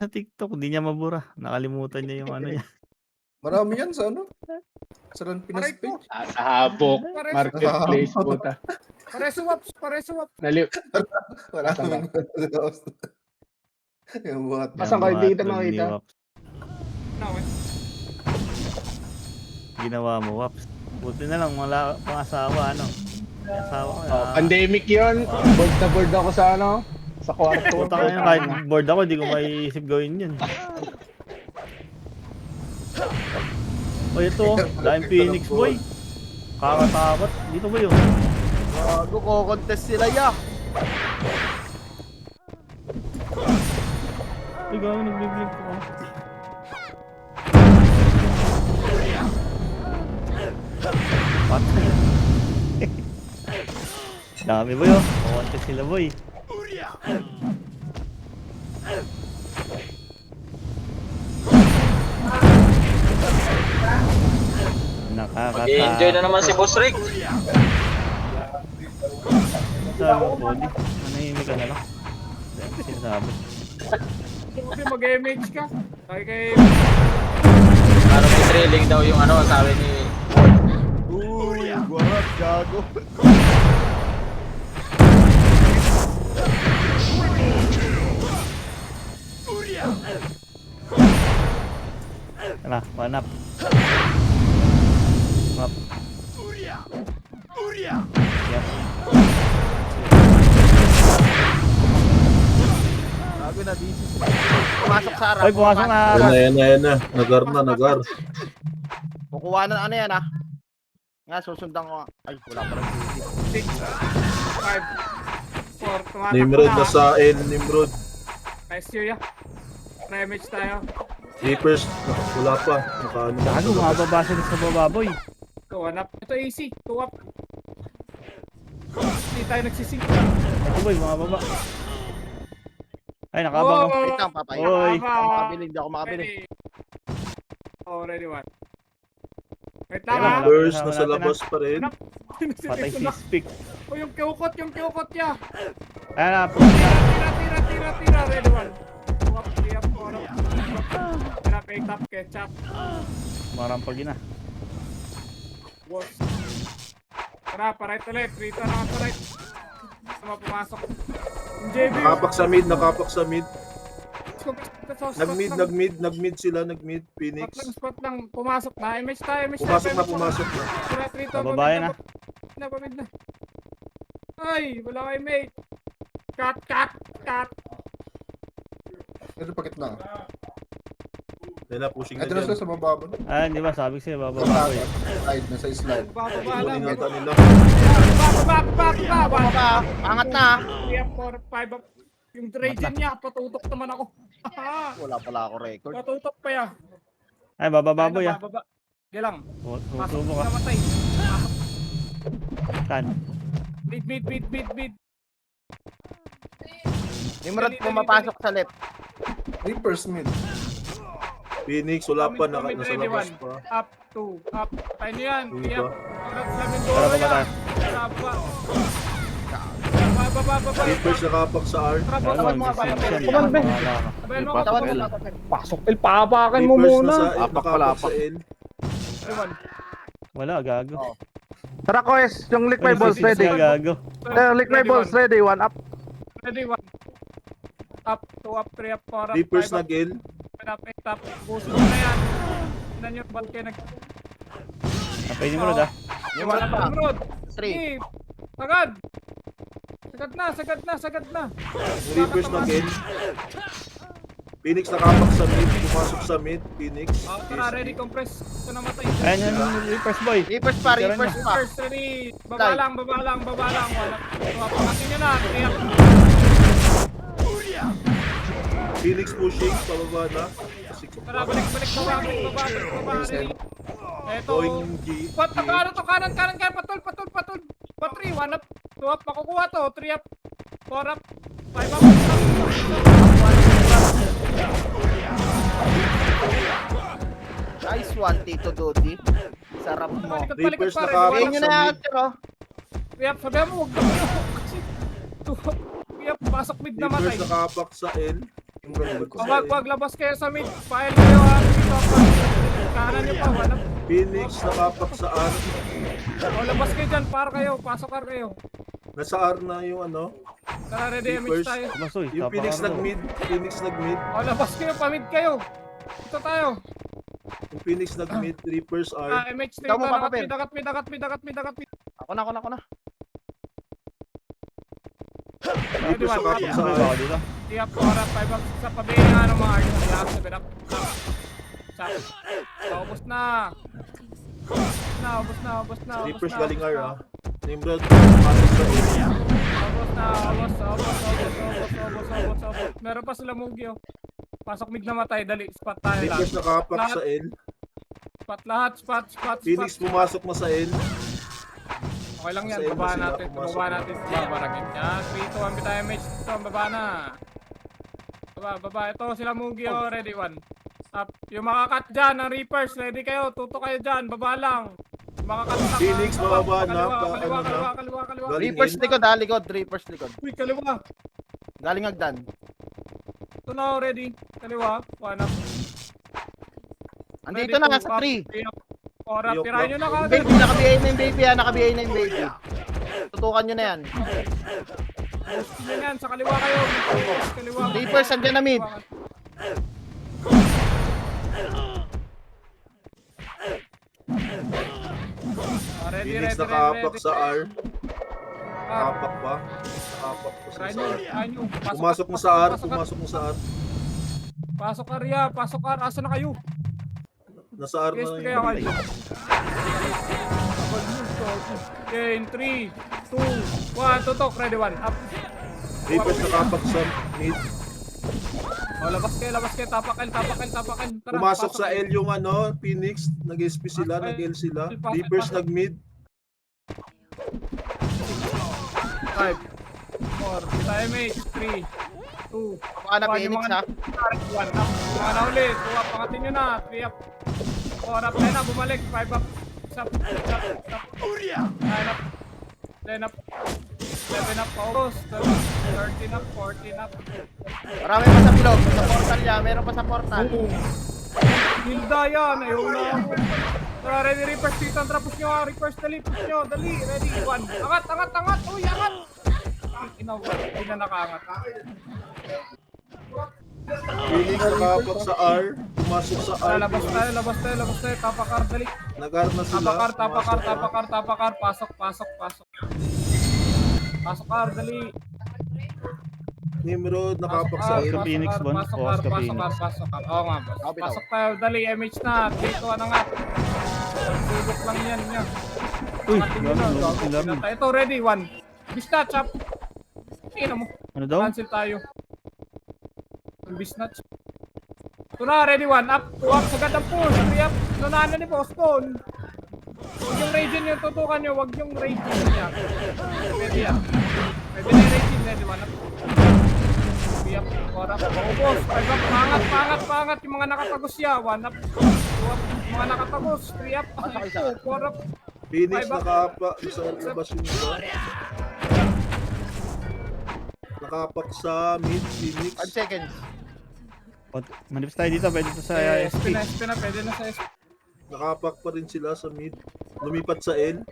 sa TikTok, di niya mabura. Nakalimutan niya yung ano niya. Marami yan sa ano? Sa Pinas Aray ko. page. Sa habok. Marketplace puta. Pare-swaps. Wala naman. Yung buhat niya. Asan kayo? Di kita Yung makita. ni Waps. Ginawa mo, Waps. Buti na lang, wala pang asawa, ano. May asawa ko na. Pandemic yun. Board na board ako sa ano. Sa kwarto. Puta ka yun, kahit bored ako, di ko maiisip gawin yun. O ito, daming Phoenix boy. Kakatakot. Dito ba yun? Bago ko contest sila ya. Ay, gawin, nag-blink ko. Patay. Dami boy oh. Kukontes sila boy. Nakakatakot. Mag-enjoy na naman si Boss Rick. Sabi mo, Poli. Manahimik ka na lang. Dahil sinasabi. Sabi mag-MH ka. Kay Para may trailing daw yung ano, sabi ni... Uy, guarap, gago. Tara, panap. Map. Yep. Gago na busy. Pumasok sa harap. Ay, pumasok na. Yan na. Nagar. Kukuha na ano yan ah. Nga, susundan ko. Ay, wala pa rin busy. 6, 5, 4. Tumatak Nimrod na. na sa N, Nimrod. Nice you ya. Remage tayo. Reapers, wala pa. Nakaano. Gago, mababa sila sa baba, boy. Tuwan up. Ito easy. 2 up. Hindi tayo nagsisig. Ito, boy, mababa. Ay, nakabang. Oh. Wait lang, papay. Oy. Hindi ako makabili, hindi ako makabili. Ready one. Wait lang Kailan ha. ba? Reapers, nasa labas pa rin. Patay si Speak. O yung kiukot niya. Ayan na, Tira. Ready one. 2 up, 3 up, 4 up. Tira, pick up, ketchup. marampagin na. Boss. Tara, parait ulit. Rito na ka parait. Sama pumasok. Yung JB. Nakapak sa mid. Nag-mid sila, Phoenix. Spot lang. Pumasok na. Image tayo. Pumasok na. Tira, rito. Bababayan na. Pamid na. Ay, wala kay mate. Cut. Ito pakit na. Yan na, pushing na Ito na sila dyan. sa bababa. Ayan, di ba? Sabi ko sa'yo, Sa bababa, boy. slide, nasa slide. Bababa lang. Kunin ata nila. Baba. Angat na. 3 up, 4 up, 5 up. Yung Trajan niya, patutok naman ako. Wala pala ako record. Patutok pa ya. Ay, bababa, boy, ah. Bababa. Gelang. Pasok Susubo ka. namatay. Saan? Mid. Nimrod pumapasok sa left. Reapers mid. Phoenix, wala pa. Nasa labas pa. Up, 2, up. Tayo nyo yan. Dito. Yep. Congrats sa Mindoro Tara, yan. baba. Saba. Baba. Reapers nakapak sa R. Tara, Ano, baba mo. mag-sisip Abayan siya, mo. di ba? Bahala ka. Abayan mo. Tawan mo. Pasok til, papakan mo Reapers muna. nakapak sa N. Wala, gago. Tara, Koes, yung lick my Ay, balls sisip ready. siya, gago. Lick my balls ready, one up. Ready, 1. Up, 2 up, 3 up, 4 up, Reapers 5 up, nag-N. 7 up, 8 up. Gusto mo na yan. Tignan nyo, ba't kayo nag... Napay ni Murad, ah. Nimrod pa. Nimrod. 3. Sagad. Sagad na. Reapers nag-N. Phoenix nakapak sa mid. Pumasok sa mid. Phoenix. Tara, ready, compress. Ito namatay. Ayan yung Reapers, boy. Reapers pa. First, ready. Baba lang. Wala. Pangatin nyo na. Kaya, Phoenix pushing. Pababa na. tara, balik. Baba. Ready. Eto. Going G. Pat, ano to? Kanan. Patul. Patri, 1 up. 2 up. Makukuha to. 3 up. 4 up. 5 up. Nice one, Tito Dodi. Sarap mo. Reapers pa rin. nakapak Ayun nyo sa na mid. yan, pero. Kaya sabihan mo, huwag na kasi. Kaya pasok mid na matay. Reapers nakapak sa N. Emerald ko sa Wag, L. wag, labas kayo sa mid. File kayo ha. Dito, kanan nyo pa, wala. Phoenix nakapak sa R. O, labas kayo dyan, par kayo. Pasok par kayo. Nasa R na yung ano. Tara, ready, image Reapers. tayo. Basoy, Yung Phoenix nag-mid. Phoenix nag-mid. O, labas kayo, pamid kayo. Ito tayo. Yung Phoenix nag-mid. Reapers R. MH3, Ikaw mo, Papa Ben. dagat mid. Ako na. Reapers nakapak sa May R. baka dito. Tiap, oras, 5 up sa pabihin ng mga arts. Lahat sa binak. Ubus na. Ubus na. Reapers galing R ah. Emerald pasok sa L. Ubus. Meron pa sila Mugi oh. Pasok mid na matay, dali. Spot tayo lang. Reapers nakapak sa L. Spot lahat, spot. Phoenix pumasok na sa L. Okay lang yan, Sa baba sila natin. pumasok Baba na. natin. Babaragin yan. 3, 2, 1, tayo match. Ito, baba na. Baba. Ito sila Mugi oh, ready one. Up. Yung makakat dyan, ang Reapers, ready kayo. Tuto kayo dyan, baba lang. Yung makakat na. Phoenix, bababa na, Kaliwa. Galing Reapers in. likod, likod. Reapers likod. Uy, kaliwa. Galing hagdan. Ito na, ready. Kaliwa. One up. Andito na, sa 3. Ora, Yok tirahin nyo na kagad. Baby, naka-BA na yung baby ha. Naka-BA na yung baby. Tutukan nyo na yan. Posting nyo yan, sa kaliwa kayo. Kaliwa. Reapers, andyan na mid. Phoenix nakapak sa R. Nakapak pa. Nakapak pa sa Tirahin nyo, R. tirahin nyo. Pumasok na sa R. Pumasok na sa R. Pasok Arya, pasok Ar. Asa na kayo? Nasa R Yes, na kaya kayo. yung Okay, in 3, 2, 1, tutok, ready, 1, up. Reapers nakapak sa mid. O, labas kayo, tapakin. Tara, Pumasok pasok sa kayo. L yung ano, Phoenix. Nag-SP sila, nag-L sila. Reapers nag-mid. 5, 4, tayo mate, 3, 2, Baka na Phoenix ha. 1 up. Mga na ulit, 2 up, pangatin nyo na, 3 up. 4 up, 10 up, bumalik, 5 up. Up, 9 up, 10 up, 11 up, paubos, 13 up, 14 up. Marami pa sa bilog. Sa portal niya. Meron pa sa portal. Hilda yan, ayaw na ako. Tara, ready, Reapers, dito ang trapos nyo, Reapers, dali, push nyo, dali, ready, 1. Angat, uy, angat! Inawag, hindi na nakaangat. Phoenix nakapak sa R. Pumasok sa Tara, R. labas tayo, tapakar, dali. Nag-R na sila. Tapakar, pasok. Pasok kar, dali. Nimrod nakapak sa Pasok L. ka, Phoenix, Bon. Pasok ka, Phoenix. Pasok kar. Oo nga, boss. Pasok tayo, dali, MH na, dito, ano nga. Subok lang yan, yan. Uy, Atin grabe, nyo na, no, sila rin. ito, ready, 1. Bisnatch up. Tingnan mo. Ano daw? Cancel tayo. Bisnatch. Ito na, ready, 1 up. 2 up, sagad ang push. 3 up. Nunana ni Boston. Huwag yung raging yung tutukan nyo. Huwag yung raging niya. Pwede yan. Pwede na yung raging. Ready, 1 up. 3 up. 4 up. Paubos. 5 up. Pangat. Yung mga nakatagos siya. 1 up. 2 up. Yung mga nakatagos. 3 up. 4 up. Phoenix Five up. nakapak sa labas yung iba. Nakapak sa mid. Phoenix. 5 seconds. Manifest tayo dito, pwede dito sa SP SP. na. Pwede na sa SP. Nakapak pa rin sila sa mid. Lumipat sa L.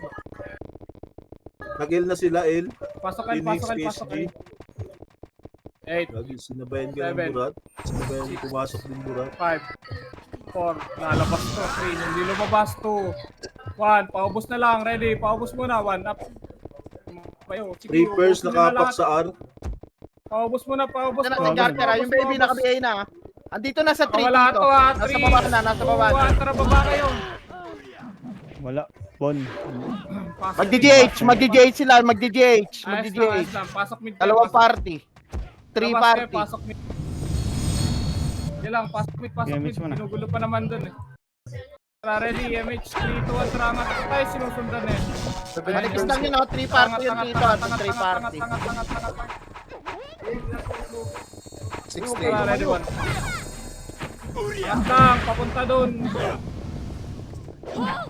Nag-L na sila L. Pasok kayo. Phoenix, 8. PSG. Lagi sinabayan ka ng Seven. burat. Sinabayan pumasok din burat. 5, 4, lalabas to, 3, hindi lumabas to, 1, paubos na lang, ready, paubos muna, 1, up. Payo, sige, Reapers ubusin nyo na nakapak lahat. sa R. Paubos muna, paubos. Ito na si Garter ha. Yung baby naka-BA na ha. Andito na sa 3 Wala dito. to ha, Nasa 3. baba na. Nasa baba na. Tara, baba kayo. Wala. Bon. Mag-DGH sila. Mag-DGH. Ayos lang, pasok mid. Dalawang party. 3 Labas kayo, party. Pasok mid. Hindi lang, pasok mid. Yeah, mid mo na. Ginugulo pa naman dun eh. Tara, ready, MH, 3, 2, 1, tara, angat tayo, sinusundan eh. Manifest lang yun 3 party yung dito. 3 party. Tangat. 60. Tara, ready, 1. Angat lang, papunta dun.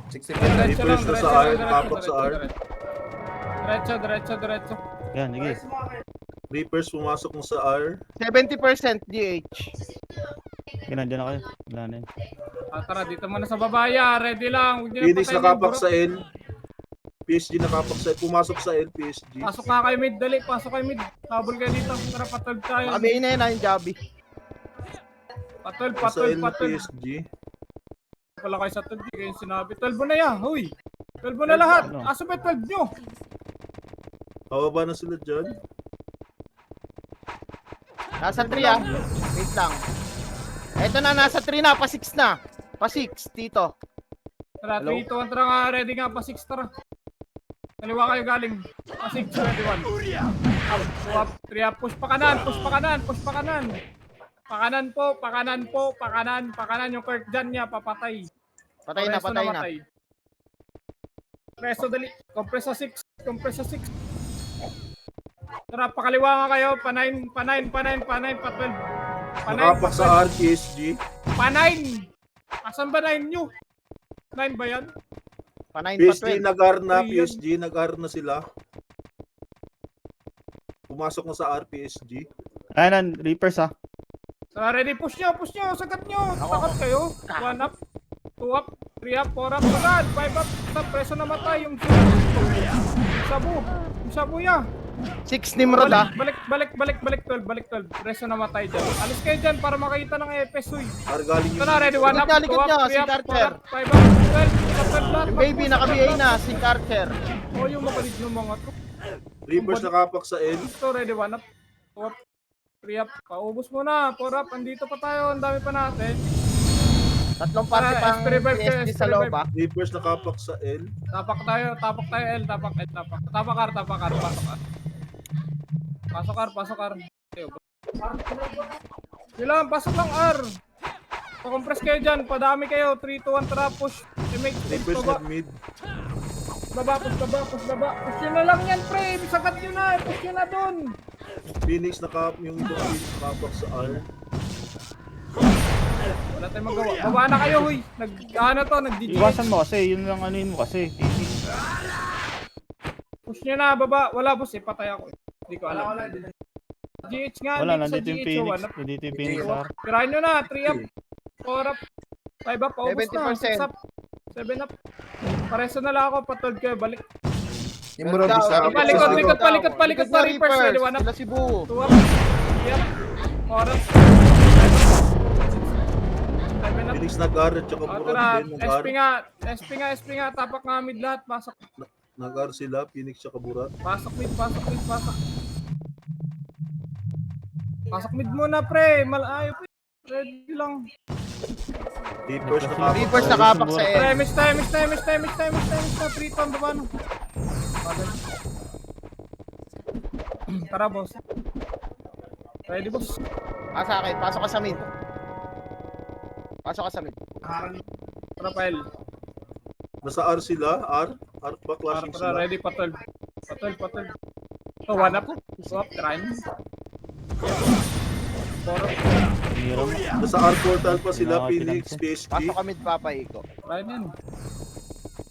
60. Reapers na sa R. Nakapak sa R. Diretso. Yan, sige. Reapers pumasok mo sa R. 70% DH. Ginandyan na kayo. Wala na yun. Tara, dito muna sa babaya. Ready lang. Huwag niyo na Phoenix patayin yung nakapak burot. sa L. PSG nakapak sa L. Pumasok sa L, PSG. Pasok na kayo mid, dali. Pasok kayo mid. Habol kayo dito. Tara, patol tayo. Nakabihin na yun na yung Jabi. Patol, Sa patol, L, patol. PSG. Wala kayo sa 12, kayo sinabi. 12 mo na yan, huy. 12 mo na lahat. Ano? Aso ba 12 nyo? Pababa na sila dyan. Nasa 3 ah. Wait lang. Eto na, nasa 3 na. Pa 6 na. Pa 6, Tito. Tara, Hello? 3, 2, 1, tara nga. Ready nga, pa 6, tara. Kaliwa kayo galing. Pa 6, ready 1. Up, 3 up. Push pa kanan, push pa kanan, push pa kanan. Pakanan po, pakanan po, pakanan, pakanan. Yung Kirk dyan niya, papatay. Patay na, Preso patay na. matay. Preso dali. Compress sa 6, compress sa 6. Tara, pakaliwa nga kayo. Pa 9, pa 9, pa 9, pa 9, pa 12. Pa 9, pa Nakapak sa 12. R, PSG. Pa 9! Asan ba 9 nyo? 9 ba yan? Pa 9, pa PSG 12. nag-R na, Three yun. PSG nag-R na sila. Pumasok na sa R, PSG. Ayan, Reapers ah. Tara, ready, push nyo, sagat nyo. Takot kayo. 1 up, 2 up, 3 up, 4 up, sagad. 5 up, sa preso na matay. Yung sabu ya. 6 Nimrod ah. Balik 12, balik 12. Preso na matay dyan. Alis kayo dyan para makita ng EPS, uy. R galing Ito na, ready, 1 up, 2 Likod up, nyo, 3 si up, 4 Carter. up, 5 up, 12. Sa 12 lahat. Yung baby naka-BA na, si Carter. O, yung mapalig ng mga to. Reapers nakapak sa L. Ito, ready, 1 up, 2 up, 3 up. Paubos mo na, 4 up. Andito pa tayo, ang dami pa natin. Tatlong party Tara, pang SP revive kayo, PSG SP sa loob revive. ah. Reapers nakapak sa L. Tapak tayo L, tapak. Tapak R, pasok R. Pasok R. Yun lang, pasok lang R. Pa-compress kayo dyan, padami kayo. 3, 2, 1, tara, push. Teammate, Reapers baba. nag-mid. Push baba. Push nyo na lang yan, pre. Sagat nyo na, push nyo na dun. Phoenix yung ibang Phoenix nakapak sa R. Wala tayong magawa. Baba na kayo, huy. Nag-GG. Iwasan mo kasi, yun lang ano yun mo kasi. Push nyo na, baba. Wala, boss, patay ako. Hindi ko alam. GH nga, Wala, dito sa nandito yung GH, Phoenix. one up. Nandito yung Phoenix ah. Tirahin nyo na, 3 up, 4 up, 5 up, paubos na, 70%. 6 up, 7 up. Pareso na lang ako, patod kayo, balik. Nimrod, Let's go. isa. Palikot pa, Reapers, ready, 1 up, Sila si Buo. 2 up, 3 up, 4 up, 7 up. Phoenix nag-R at saka O, Burat tara, din nag-R. SP nga, tapak nga mid lahat, pasok Nag-R sila, Phoenix at Burat. mid. Pasok mid muna, pre, malayo, pre. Ready lang. Reapers nakapak Reapers sa L. nakapak sa L. Pre, miss time na, 3 ton, baba na. Tara, boss. Ready, boss. Sa akin, pasok ka sa mid. Tara, Pael. Nasa R sila, R pa clashing Tara, sila. ready, patol. Oh, 1 up. 2 up, try mo. 4 up, Hero mo. Nasa R portal pa sila, Mga Phoenix, pinagsin. PSG. Pasok ka mid, papaiko. try mo yan.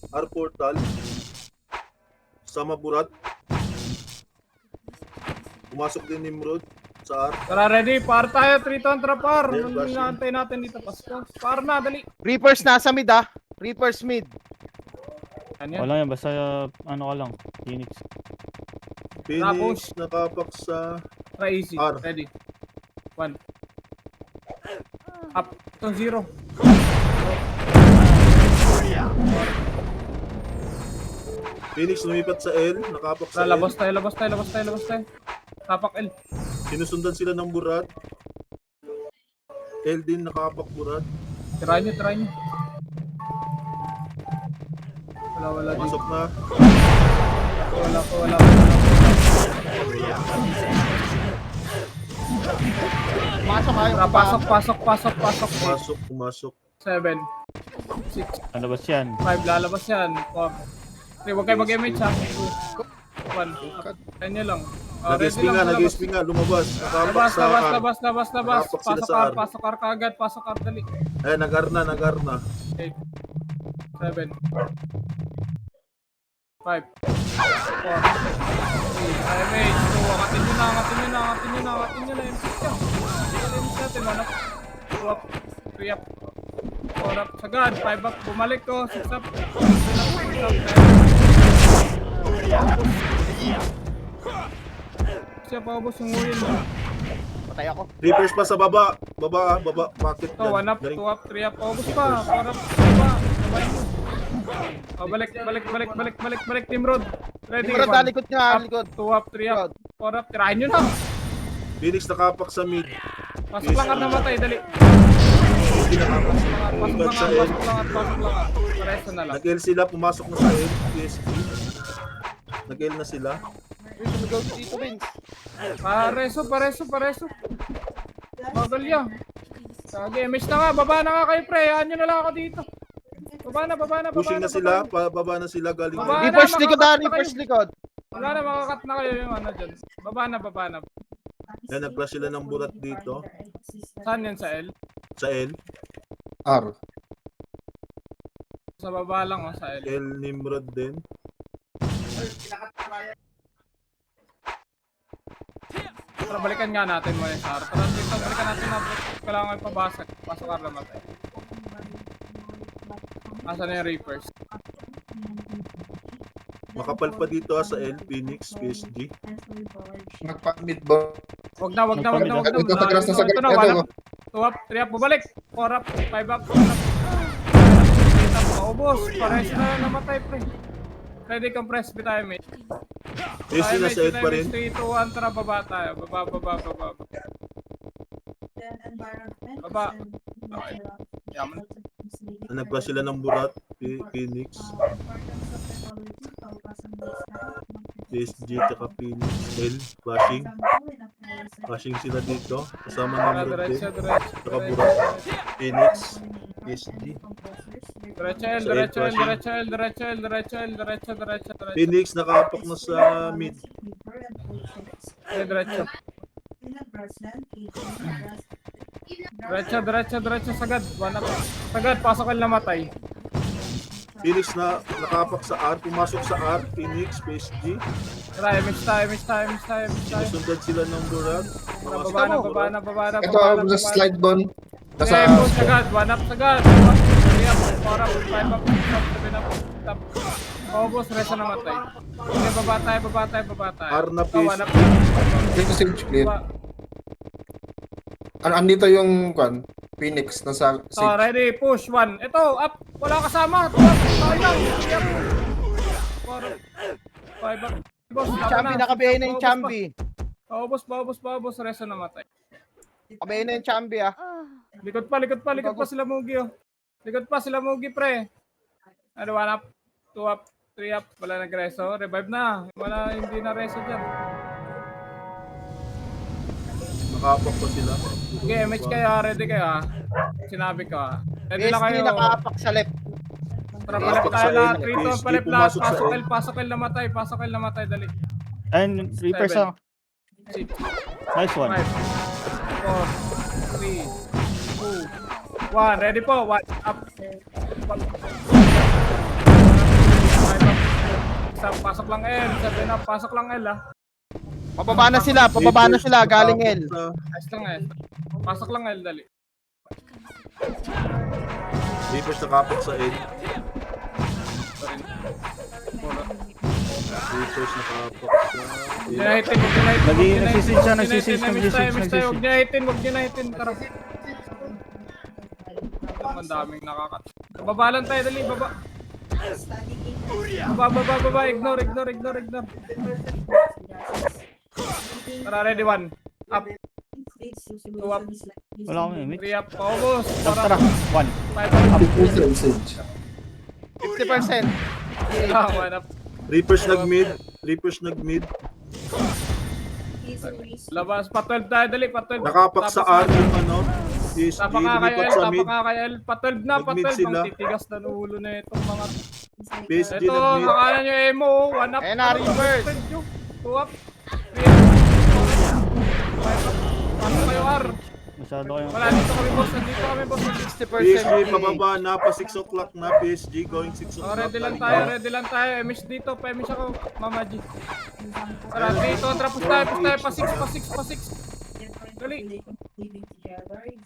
R portal. Sama Burat. Pumasok din Nimrod sa R. Tara, ready, par tayo, 3 ton, tara, par. Yeah, flashing. Nangantay natin dito, pasko. Par na, dali. Reapers nasa mid ah. Reapers mid. Yan yan. Wala yan, basta ano ka lang. Phoenix. Phoenix nakapak sa Try easy, R. ready. 1. Up to 0. Phoenix lumipat sa L, nakapak sa Tara, L. labas tayo. Tapak L. Sinusundan sila ng Burat. L din nakapak Burat. Try nyo. Wala dito. Pumasok na. Wala. Pasok kayo. Tara, pasok. Pumasok. 7, 6, Ano ba yan? 5, lalabas yan. 4. Okay, huwag kayo mag-image ha. 2, 1. Kanya lang. Nag-SP nga, lumabas. Nakapak sa R. Labas. Nakapak sila sa R. Pasok R kagad, dali. Eh, nag-R na. 8, 7, 5, 4, 3, IMH, 2, angatin nyo na, angatin nyo na, angatin nyo na, angatin nyo na, impit ka. Alimis natin, 1 up, 2 up, 3 up, 4 up, sagad, 5 up, bumalik ko, 6 up, 7 up, 8 up, siya paubos yung ulin mo. Patay ako. Reapers pa sa baba. Baba, bakit So, 1 up, 2 up, 3 up, paubos pa, 4 up, 5 up, sabay mo. Oh, balik, Team Road. Ready, Timrod, 1 likod nga, up, likod. 2 up, 3 up, 4 up, tirahin nyo na. Phoenix nakapak sa mid. Pasok lang at namatay, dali. PSG nakapak sa mid. Pasok lang Sa at, L. pasok lang at, pasok lang at. Pareso na lang. Nag-L sila, pumasok na sa L. PSG. Nag-L na sila. Uy, sumigaw dito, Vince. Pareso. Bagal yan. Sige, miss na nga, baba na nga kayo, pre. Hayaan nyo na lang ako dito. Baba na. Pushing na sila, pababa na sila galing. Baba. Reverse likod makakakat ah, na reverse kayo. likod. Wala na, makakat na kayo yung ano dyan. Baba na. Yan, nag-flash sila ng burat dito. Saan yan, sa L? Sa L. R. Sa baba lang, oh, sa L. L Nimrod din. Tara, balikan nga natin mo yung Sar. Tara, dito, balikan natin na kailangan may pabasag. Pasok ka lang natin. Asan na yung Reapers? Makapal pa dito sa L, Phoenix, PSG. Nagpa-mid ba? Wag na. Ito, sagras na sagras. Ito na, 1 up, 2 up, 3 up, bumalik. 4 up, 5 up, 6 up. 8 up, maubos. Pares na namatay, pre. Ready compress, bitay, mate. PSG na sa L pa rin. 3, 2, 1, tara, baba tayo. Baba. Baba. Okay. Yaman. Nag-flash sila ng burat, Phoenix. PSG tsaka Phoenix. L, flashing sila dito. Kasama ng Nimrod din. Diretso. Tsaka burat. Phoenix, PSG. Diretso. Phoenix nakapak na sa mid. Diretso, sagad. 1 up. Sagad, pasok ang namatay. Phoenix na nakapak sa R, pumasok sa R, Phoenix, PSG. Tara, image tayo. Sinusundan sila ng burat. Baba na. Ito, sa slide doon. Okay, Nasa push sagad. 1 up sagad. 2 up, 3 up, 4 up, 5 up, 6 up, 7 up, 8 up. Obos, resa namatay. Okay, baba tayo. R na Ito, piece. 1 up. dito sage clear. Andito yung Phoenix nasa So, sage. ready, push 1. Ito, up. Wala kasama. 2 up. Sayang. 3 up. 4 up. 5 up. Boss, Chambi, nakabihay na yung Chambi. Paubos, resa namatay. Nakabihay na yung Chambi ah. Likod pa sila Mugi, oh. Likod pa sila Mugi, pre. Ano, 1 up, 2 up, 3 up. Wala nag-reso. Revive na. Wala, hindi na reso dyan. Nakapak pa sila. Okay, match kayo, ready kayo, ha. Sinabi ko, ha. Ready lang PSG kayo. nakaapak sa left. Tara, palip tayo lahat. 3 to, PSG, palip lahat. pumasok sa L. Pasok L namatay, dali. Ayun, Reapers 7. ah. Nice 5, one. 4, 3, 2, 1. Ready po. 1 up. 5 up. Pasok lang L. 7 up. Pasok lang L, ha. Pababa na sila, galing L. Ayos lang, eh. Pasok lang L, dali. Reapers nakapak sa L. Reapers nakapak sa L. Ginahitin. Nagsisig siya, nagsisig. Huwag ginahitin. Tara. Ang daming nakakat. Babalan tayo, dali, baba. Baba. Ignore. Tara, ready, 1. Up. 2 up. Wala akong image. 3 up. Paubos. Tara, 1. 5 up. Dito sage. 50%. 1 up. Reapers nag-mid. Labas. Pa-12 tayo, dali. Pa-12. Nakapak sa R yung ano. PSG, Tapa ka kay lumipat L. sa mid. Pa-12 na. Nag-mid sila. Ang titigas na ulo na itong mga... PSG Ito, nag-mid. kakanan nyo emo. 1 up. Ayan na, reverse. 2 up. 3 up. 5 up. Pasok kayo, R. Masyado kayong... Wala, dito kami, boss. Nandito kami, boss. PSG, pababa na, pa 6 o'clock na, PSG, going 6 Oh, o'clock. ready lang tayo. Emish dito, pa-emish ako, Mama G. Tara, dito, tapos tayo, pa 6. Dali.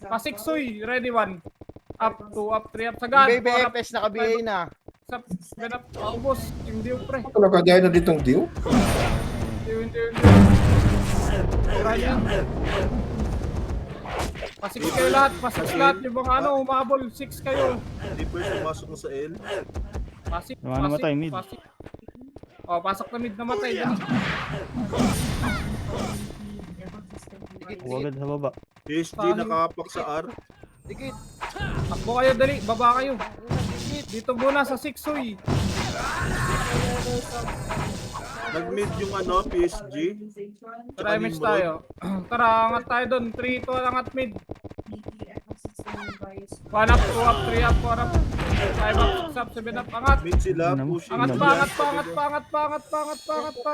Pa 6, uy, ready 1. Up, 2, up, 3, up, sagad. Baby 4, up, FS naka-BA na. sap, spin up, paubos. Yung deal, pre. Talaga dahil na ditong deal? Deal. Tira niya. Pa 6 kayo lahat, yung mga ano, umabol, 6 kayo. Reapers, pumasok na sa L. Pasik, Yung mga namatay, mid. pasik. Oh, pasok na mid, namatay. Dali. Huwag agad sa baba. PSG, nakapak sa R. Dikit. Takbo kayo, dali, baba kayo. Dito muna sa 6, uy. Nag-mid yung ano, PSG. Tara, image tayo. Tara, angat tayo doon. 3, 2, angat mid. 1 up, 2 up, 3 up, 4 up. 5 up, 6 up, 7 up, angat. Mid sila, pushing. Angat pa,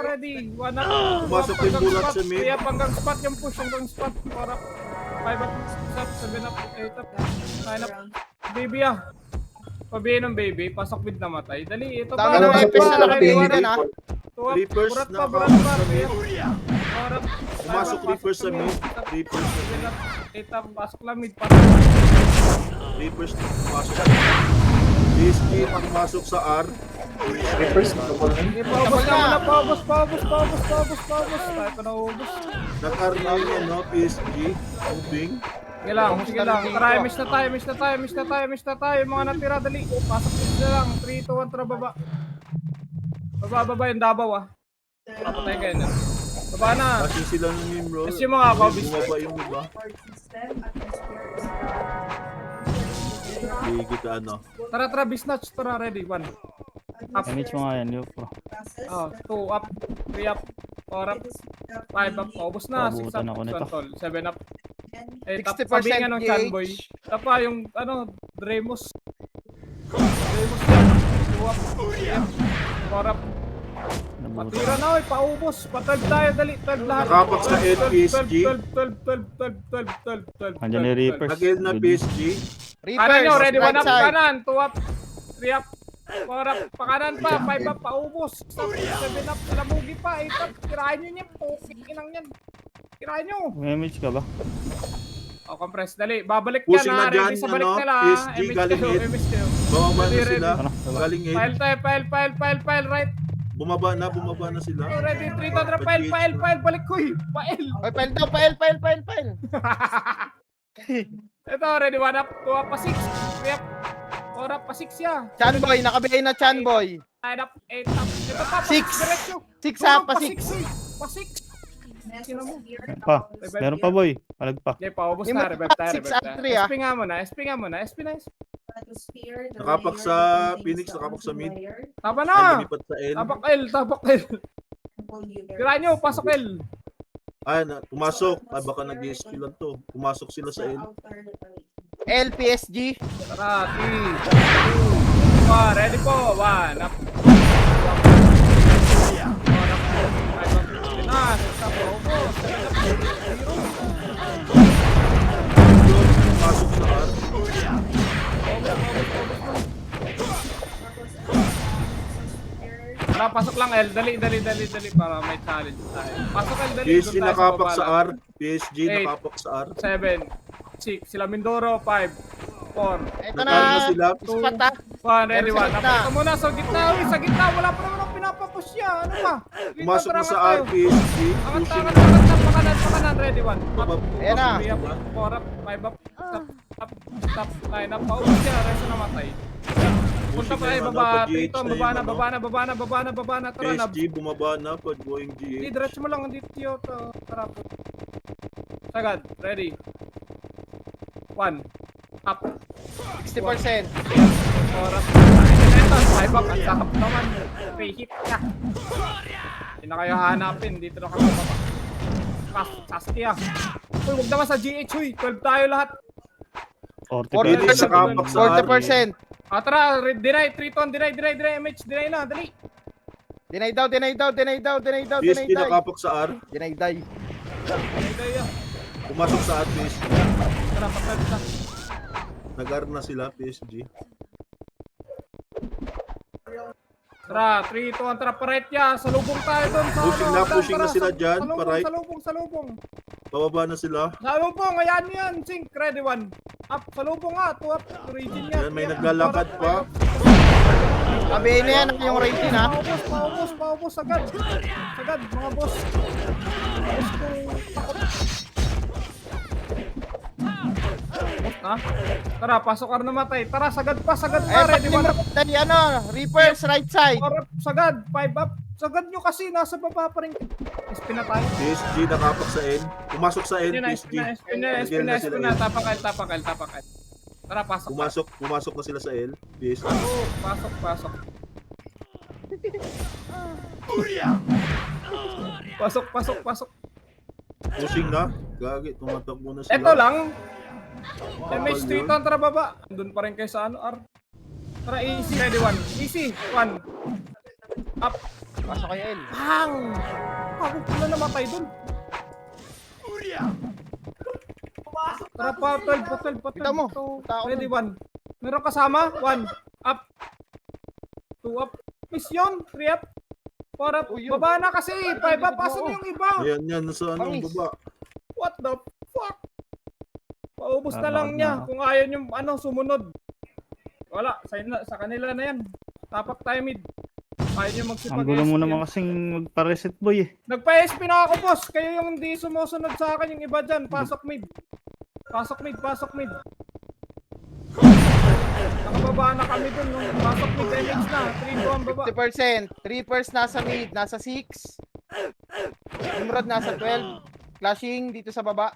ready. 1 up, 2 up, Pumasok yung hanggang bulat spot. sa mid. 3 up, hanggang spot yung push, hanggang spot. 4 up, 5 up, 6 up, 7 up, 8 up, 9 up. Baby ah. Pabihin ng baby, pasok mid namatay. Dali, ito pa. Tama na, Ano, FS na ano, naka-BA ano, din ha. 2 up, Reapers, burat pa, naka- three up. 4 up, Pumasok Reapers sa mid. Reapers, 7 up, 8 up, pasok lang mid, pasok. Reapers, pumasok. PSG, pumasok sa R. Reapers, nakapal na. Hindi, paubos na muna, paubos. Tayo pa naubos. Nag-R na yung ano, PSG. Moving. Sige lang. Tara, miss na tayo. Yung mga natira, dali. Pasok na lang. 3, 2, 1, tara, baba. Baba yung Davao ah. Papatay kayo na. Baba na. Kasi sila ng Nimrod. Tapos yung mga Bobby Bumaba yung iba. Hindi kita ano. Tara, bisnatch. Tara, ready. 1. Up. Damage mo nga yan, Leo Pro. 2 up. 3 up. 4 up. 5 up. Paubos na. 6 Paabutan up. ako nito. 7 up. 8 up. 60% Sabi nga ng gauge. Chanboy. Tapa yung ano, Dremos yan. 2 up. 3 up. 4 up. Nabutan. Patira na oy, paubos. Pa-12 tayo, dali. 12 lahat. Nakapak sa LPSG. 12. Andyan ni Reapers. Nag-L na PSG. Kanan nyo, ready, 1 right up, side. kanan. 2 up. 3 up. 4 up. Pakanan pa. 5 up, paubos. 7 up. Lamugi pa. 8 up. Tirahin nyo niyan. Pukik inang yan. Tirahin nyo. May image ka ba? O, compress. Dali. Babalik Pushing yan na ha. Ready dyan, sa balik ano, nila. PSG, Image galing kayo, hit. image kayo. Bumaba na Ready, sila. Ano? Galing hit. File right. Bumaba na sila. Oh, ready, 3 to file. Balik ko eh. File. Oy, file daw, file. Ito, ready, 1 up, 2 up, pa 6. 3 up, 4 up, pa 6 ya. Chanboy, naka-BA na Chanboy. 9 up, 8 up. Ito pa, pa 6 Six. diretso. 6 ha, pa 6. Pa 6. Sino mo? Meron pa. Meron pa, boy. Palag pa. Okay, paubos Yung na, mga revive tayo, 6 up 3 ah. SP nga muna. SP na. Nakapak sa Phoenix, nakapak sa mid. Tama Ay, na. lumipat sa L. Tapak L. Tira nyo, pasok L. Ay, pumasok. Ay, baka nag-ESQ lang to. Pumasok sila sa L. LPSG. Tara, 3, 2, 1, ready po. 1 up. 4 up. 5 up. Pinas. 6 up. Paubos. 7 up. 0. Pumasok sa R. Tara, pasok lang L. Dali para may challenge tayo. Pasok L, dali. PSG Doon tayo nakapak baba sa lang. R. PSG Eight. nakapak sa R. 7, 6. Sila Mindoro. 5, 4, Ito Nag-R na na. sila. Spot ha. 1. Ready, 1. Sa gitna. Napaka muna sa gitna. Uy, sa gitna. Wala pa naman ang pinapapush niya. Ano ba? Pumasok na sa tayo. R. PSG. Angat, Pushing. pakanan. Ready, 1. Ayan na. 3 up, 4 up, 5 up, stop, 9 up, paubos siya, resto namatay. Punta pa kayo, baba, Triton, baba na, tara na. PSG bumaba na pag going Hindi, GH. diretso mo lang, dito yun, tara po. Sagad, ready. 1, up, 60%. 4 up, ito, 5 up, ang sakap naman, pre-hit ka. Hindi na kayo hanapin, dito na kayo baba. Saskia. Uy, huwag naman sa GH, huy, 12 tayo lahat. 40 Phoenix nakapak sa R. 40%. Tara, deny, Triton, deny, MH, deny na, dali. Deny daw. PSG nakapak sa R. Deny die. Deny, Pumasok sa R. PSG. Tara, patag na. Nag-ar na sila, PSG. Tara, 3, 2, 1, tara, Paretya. Salubong tayo doon sa Pushing na, Dan, pushing na tara, sila dyan, salubong, Paray. Salubong. Bababa na sila. Salubong, ayan yan. Sync, ready, 1. Up, salubong nga. 2 up, region yan. Yan, may Three up, naglalakad four pa. up, Sabihin na yan yung rating ha. Paubos, agad. Agad, mga boss. Boss kung takot. Ha? Tara, pasok ka na namatay. Tara, sagad pa, Eh, ready, 1 up. dali ano, Reapers, right side. 4 up, sagad. 5 up. Sagad nyo kasi, nasa baba pa rin. SP na tayo. PSG nakapak sa N. Pumasok sa N, Yun na, PSG. SP na. Tapakal. Tara, pasok. Pumasok na sila sa L. PSG. Pasok. Pasok. Pushing na. Gagi, tumatakbo na sila. Ito lang. MH Street on, tara baba. Andun pa rin kayo sa ano, R. Tara, easy. Ready, 1. Easy. 1. Up. Pasok kayo, El. Bang! Ako pala namatay dun. Tara pa, 12. Kita mo, tao Ready, 1. Meron kasama? 1. Up. 2 up. Mission. 3 up. 4 up. Uy, yun. Baba na kasi. 5 up. Asan yung iba? Yan, nasa anong Pangis. baba. What the fuck? Paubos na lang Tama niya na. kung ayaw yung sumunod. Wala, sa kanila na yan. Tapak tayo mid. Ayaw nyo magsipag Ang gulo mo naman kasing magpa-reset boy eh. Nagpa-SP na ako boss. Kayo yung hindi sumusunod sa akin yung iba dyan. Pasok mid. Nakababa na kami dun. Pasok mid MX na. 3-2 ang baba. 50%. Reapers nasa mid, nasa 6. Nimrod nasa 12. Clashing dito sa baba.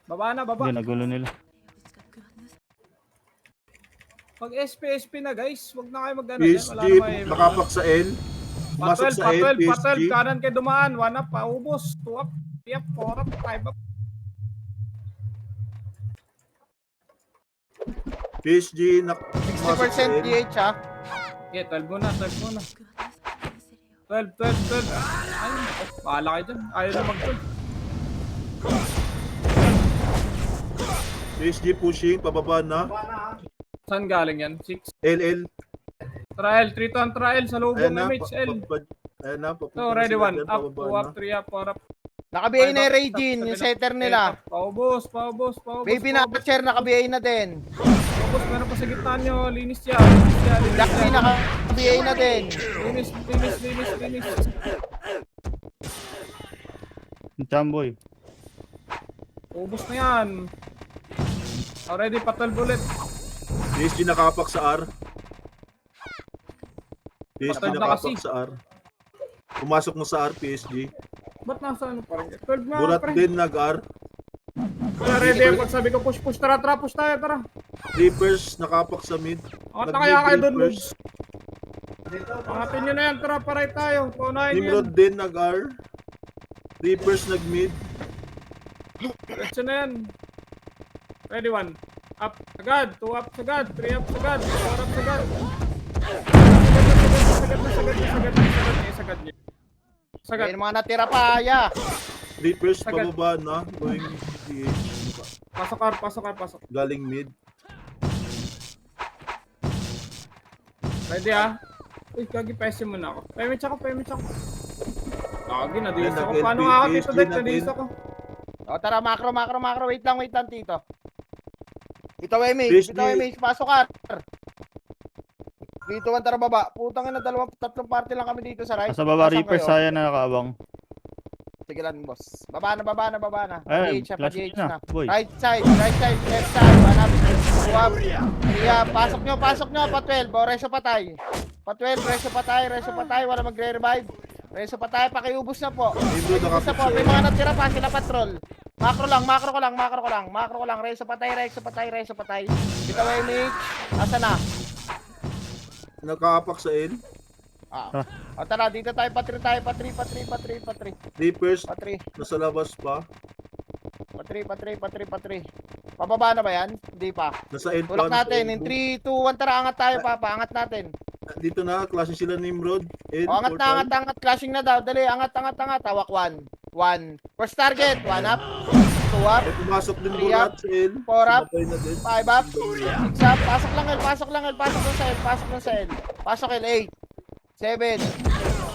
Baba na, Hindi, nagulo nila. Pag SP na guys, wag na kayo mag-ano. PSG, nakapak sa L. Pumasok sa L, Patel, PSG. kanan kayo dumaan. 1 up, paubos. 2 up, 3 up, 4 up, 5 up. PSG, pumasok sa 60% L. DH ha. Okay, 12 muna. 12. Ay, bahala kayo dyan. Ayaw na mag-12. PSG pushing, pababa na. Saan galing yan? 6. LL. Trial, 3-2 trial sa lubong Ayan na, MHL. ayan na, papunta So, na ready, sila 1. dyan, Up, pababa 2 na. up, 3 up, 4 up. Naka-BA na yung 5 up, Raidin, yung 7 up, setter 8 nila. up. Paubos. Baby na-catcher, naka-BA na din. Paubos, meron pa sa gitna nyo. Linis yan. Lucky naka-BA na din. Linis. Yung chamboy. Paubos na yan. Already, pa 12 ulit. PSG nakapak sa R. PSG Patay na nakapak kasi. sa R. Pumasok na sa R, PSG. Ba't nasa ano pa rin? 12 na, Burat pre. din nag-R. Kaya ready, pag sabi ko push. Tara, push tayo, tara. Reapers nakapak sa mid. Angat na kaya kayo doon, Reapers. Lugs. Angatin nyo na yan, tara, paray tayo. Paunahin nyo yan. Nimrod din nag-R. Reapers nag-mid. Diretso na yan. Ready, 1. Up, sagad. 2 up, sagad. 3 up, sagad. 4 up, sagad. Sagad nyo. Sagad. May mga natira pa, ya. Reapers Sagad. pababa na. Going DH. Pasok. Galing mid. Ready, ah. Uy, kagi, pesi muna ako. Pemich ako. Kagi, nadis ako. Paano nga ako dito, Dek? Nadis ako. O tara, macro. Wait lang, tito. Ito, MH. PSG. Pasok ka. Dito, tara baba. Putang ina, 2-3 party lang kami dito sa right. Sa baba Asan Reaper kayo? saya na nakaabang. Sige lang, boss. Baba na. Ay, PH flash na, boy. Right side, left side. Hanap. Swap. Iya, pasok nyo. Pa 12. O, reso patay. Pa 12, reso patay. Wala magre-revive. Reso patay, pakiubos na po. Nimrod Ubus na nakapak po. sa May L. mga natira pa sila patrol. Macro lang. Reso patay. Dito, MH. Asa na? Nakapak sa L. O tara, dito tayo, patri. Reapers Patri. nasa labas pa. Patri. Pababa na ba yan? Hindi pa. Nasa L pa. Tulak nasa natin. L2. In 3, 2, 1, tara, angat tayo, Papa. Angat natin. Dito na, klase sila Nimrod. L, O, angat na, portal. angat. Clashing na daw. Dali, angat. Hawak 1. First target, 1 up. 2 up, May pumasok din 3 Burat up, sa L. 4 up, Patay na din. 5 up, 6 up, pasok lang L, pasok lang L, pasok lang sa L, pasok lang sa L. Pasok L, 8, 7,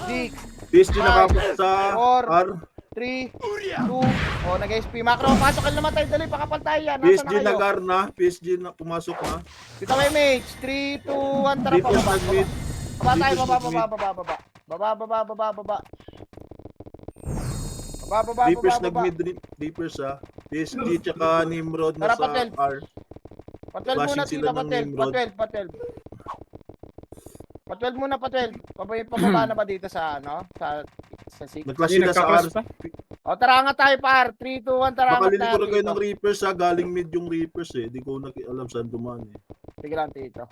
6, PSG nakapak sa Four. R. 3, 2, oh, nag-SP. Macro, pasok L naman tayo, dali, pakapal tayo yan. Nasaan PSG na kayo? nag-R na. PSG na pumasok na. Dito kayo, mates. 3, 2, 1, tara, Reapers pababa. nag-mid. Baba tayo, Reapers baba, nag-mid. baba, baba, baba. Baba, baba, baba, baba. Baba, baba, Reapers baba, baba. nag-mid. Reapers ha. PSG tsaka Nimrod na Tara, sa Patel. R. Pa-12 muna, Flashing sila tita, ng pa-12, Nimrod. pa-12. Pa-12 muna, pa-12. Pababa na ba dito sa, ano? Sa 6? Nag-flash Hindi, sila sa R. nagka-close pa. O, tara nga tayo, par. 3, 2, 1, tara nga Makalili ko tayo rin kayo dito. ng Reapers ha. Galing mid yung Reapers eh. Di ko alam saan dumaan eh. Sige lang, tito.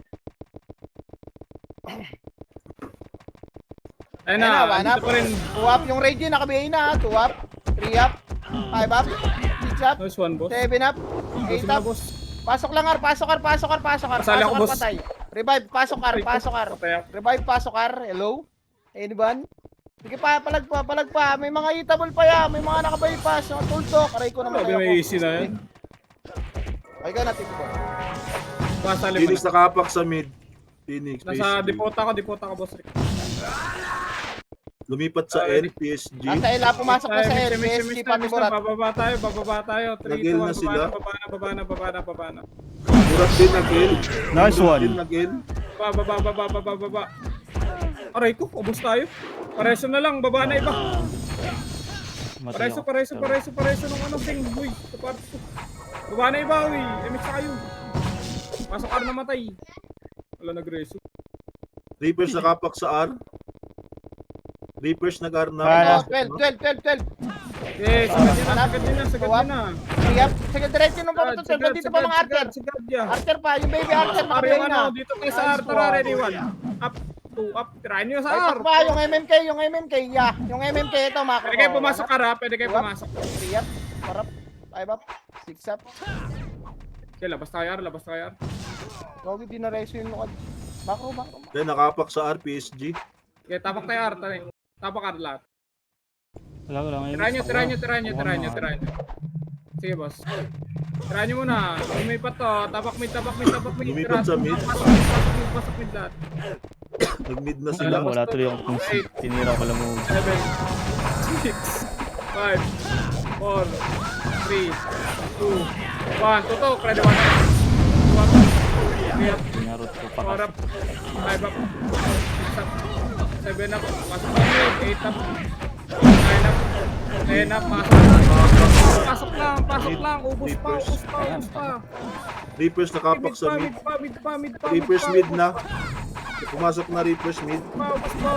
Ayun Ayun na, na, 1 up. dito pa rin. 2 up yung raid yun, nakabigay na ha. 2 up, 3 up, 5 up, 6 up, Nice one, boss. 7 up, Boss 8 na, up. boss. Pasok lang, Ar. Pasok, Ar. Pasok, Ar. Pasok, Ar. Pasali ako, Pasok, Ar. boss. Patay. Revive. Pasok, Ar. Pasok, Ar. Patay ako. Revive. Pasok, Ar. Hello? Anyone? Sige pa, palag pa. May mga eatable pa yan. May mga nakabypass. Mga tultok. Aray ko naman Grabe, kayo. may easy na yan. Ay ka natin po. Pasali mo Phoenix na. nakapak sa mid. Phoenix. Nasa PSG. depota ka, boss Rick. Lumipat sa N. PSG. Nasa Ela, pumasok na sa Tayo, mix, LPSG, mix, Pamimurat. Bababa tayo. 3, Nag-L 2, 1, na sila. baba na. Burat din nag-L. Nice one. Din nag-L. Baba. Aray ko, ubos tayo. Pareso na lang, baba na iba. Matay ako. Pareso nung ano, Sing. Uy, sa part ko. Baba na iba, uy. Emit sa kayo. Pasok ar namatay. Wala nag-reso. Reapers nakapak sa R. Reapers nag-R na. Kaya. Oh, 12. Yes, sagad din na. Sige, sige, diretso nung papunta 12. Nandito pa mga Archer. Sigad ya. Archer pa, yung baby Archer, Ari nakabigay yung na. ano, dito tayo sa R, tara, ready one. Up, 2, up. Tirahin nyo sa Ay, R. pa, yung MMK, yeah. Yung MMK ito, Macro. Pwede kayo pumasok ka ra, pwede kayo Up. pumasok. 3 up, 4 up, 5 up, 6 up. Okay, labas tayo R. Gogi, di na reso yung lukad. Macro. Then nakapak sa R. PSG. Okay, tapak tayo R, tara. Tapak R lahat. Wala. Tirahin nyo. Sige, boss. Tirahin nyo muna. Lumipat to. Tapak mid. Lumipat sa mid. Pasok mid lahat. Nag-mid na Wala, sila. wala tuloy akong tinira ko lang mo. 7, 6, 5, 4, 3, 2, 1. Tutok, ready 1 up. 2 up. 3 up. Pinarot ko pa 4 up. 5 up. 6 up. 7 up. Pasok na mid. 8 up. 9 up. 10 up. Pasok lang. Ubus pa. Reapers nakapak sa mid. Mid pa. Reapers mid na. Pumasok na Reapers mid. Ubus pa.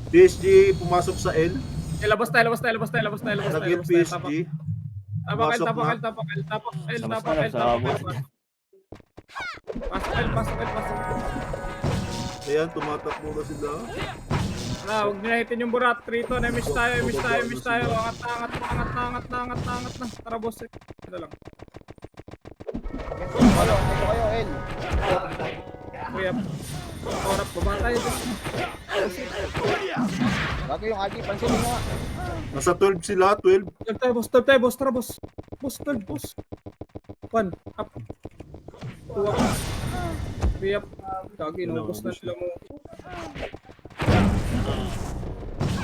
PSG pumasok sa L. Labas tayo. Nag-L PSG. Tapak Pasok na. Pasok. Ayan, tumatakbo na sila. Huwag nyo nahitin yung burat. Trito, miss tayo. Angat na. Tara, boss. Ito lang. Ito kayo, El. Kuya. Orap, baba tayo. Bago yung Agi, pansinin mo nga. Nasa 12 sila, 12. Tol tayo, boss. Tara, boss. Boss. 1, up. 2 up. 3 up. Gagi, inubos na sila mo.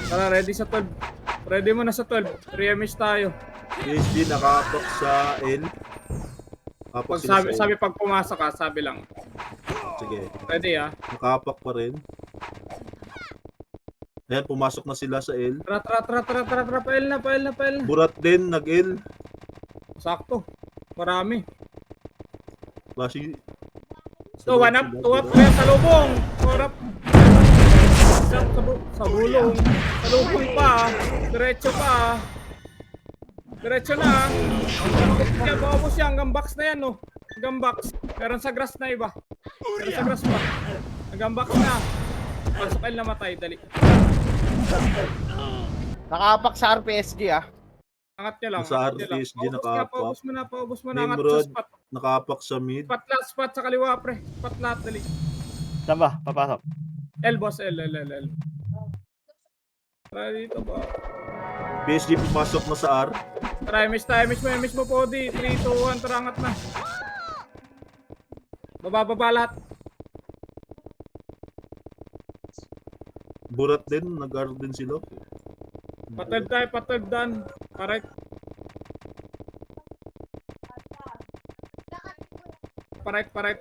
Tara, ready sa 12. Ready mo na sa 12. 3 MS tayo. PSG nakapak sa L. Kapak Pag sila sa L. sabi pag pumasok ka, sabi lang. Sige. Ready ah. Nakapak pa rin. Ayan, pumasok na sila sa L. Tara. Pail na. Burat din, nag-L. Sakto. Marami. Flashing. So, 1 up, 2 up. Kaya sa lubong. 4 up. Sa bulong. Sa lubong pa. Diretso pa. Diretso na. Yan, maubos yan. Hanggang box na yan, no. Hanggang box. Meron sa grass na iba. Meron sa grass pa. Hanggang box na. Pasok ay namatay. Dali. Nakapak sa RPSG, ah. Angat nyo lang. Sa angat nyo lang. RPSG nakapak. Paubos mo na. Angat sa Nimrod, spot. nakapak sa mid. Spot sa kaliwa, pre. Spot lahat. Dali. Saan ba? Papasok. L, boss. L. Tara dito ba? PSG pumasok na sa R. Tara, miss mo, Podi. 3, 2, 1, tara, angat na. Baba lahat. Burat din, nag-guard din sila. Patag dan. Parait. Parait.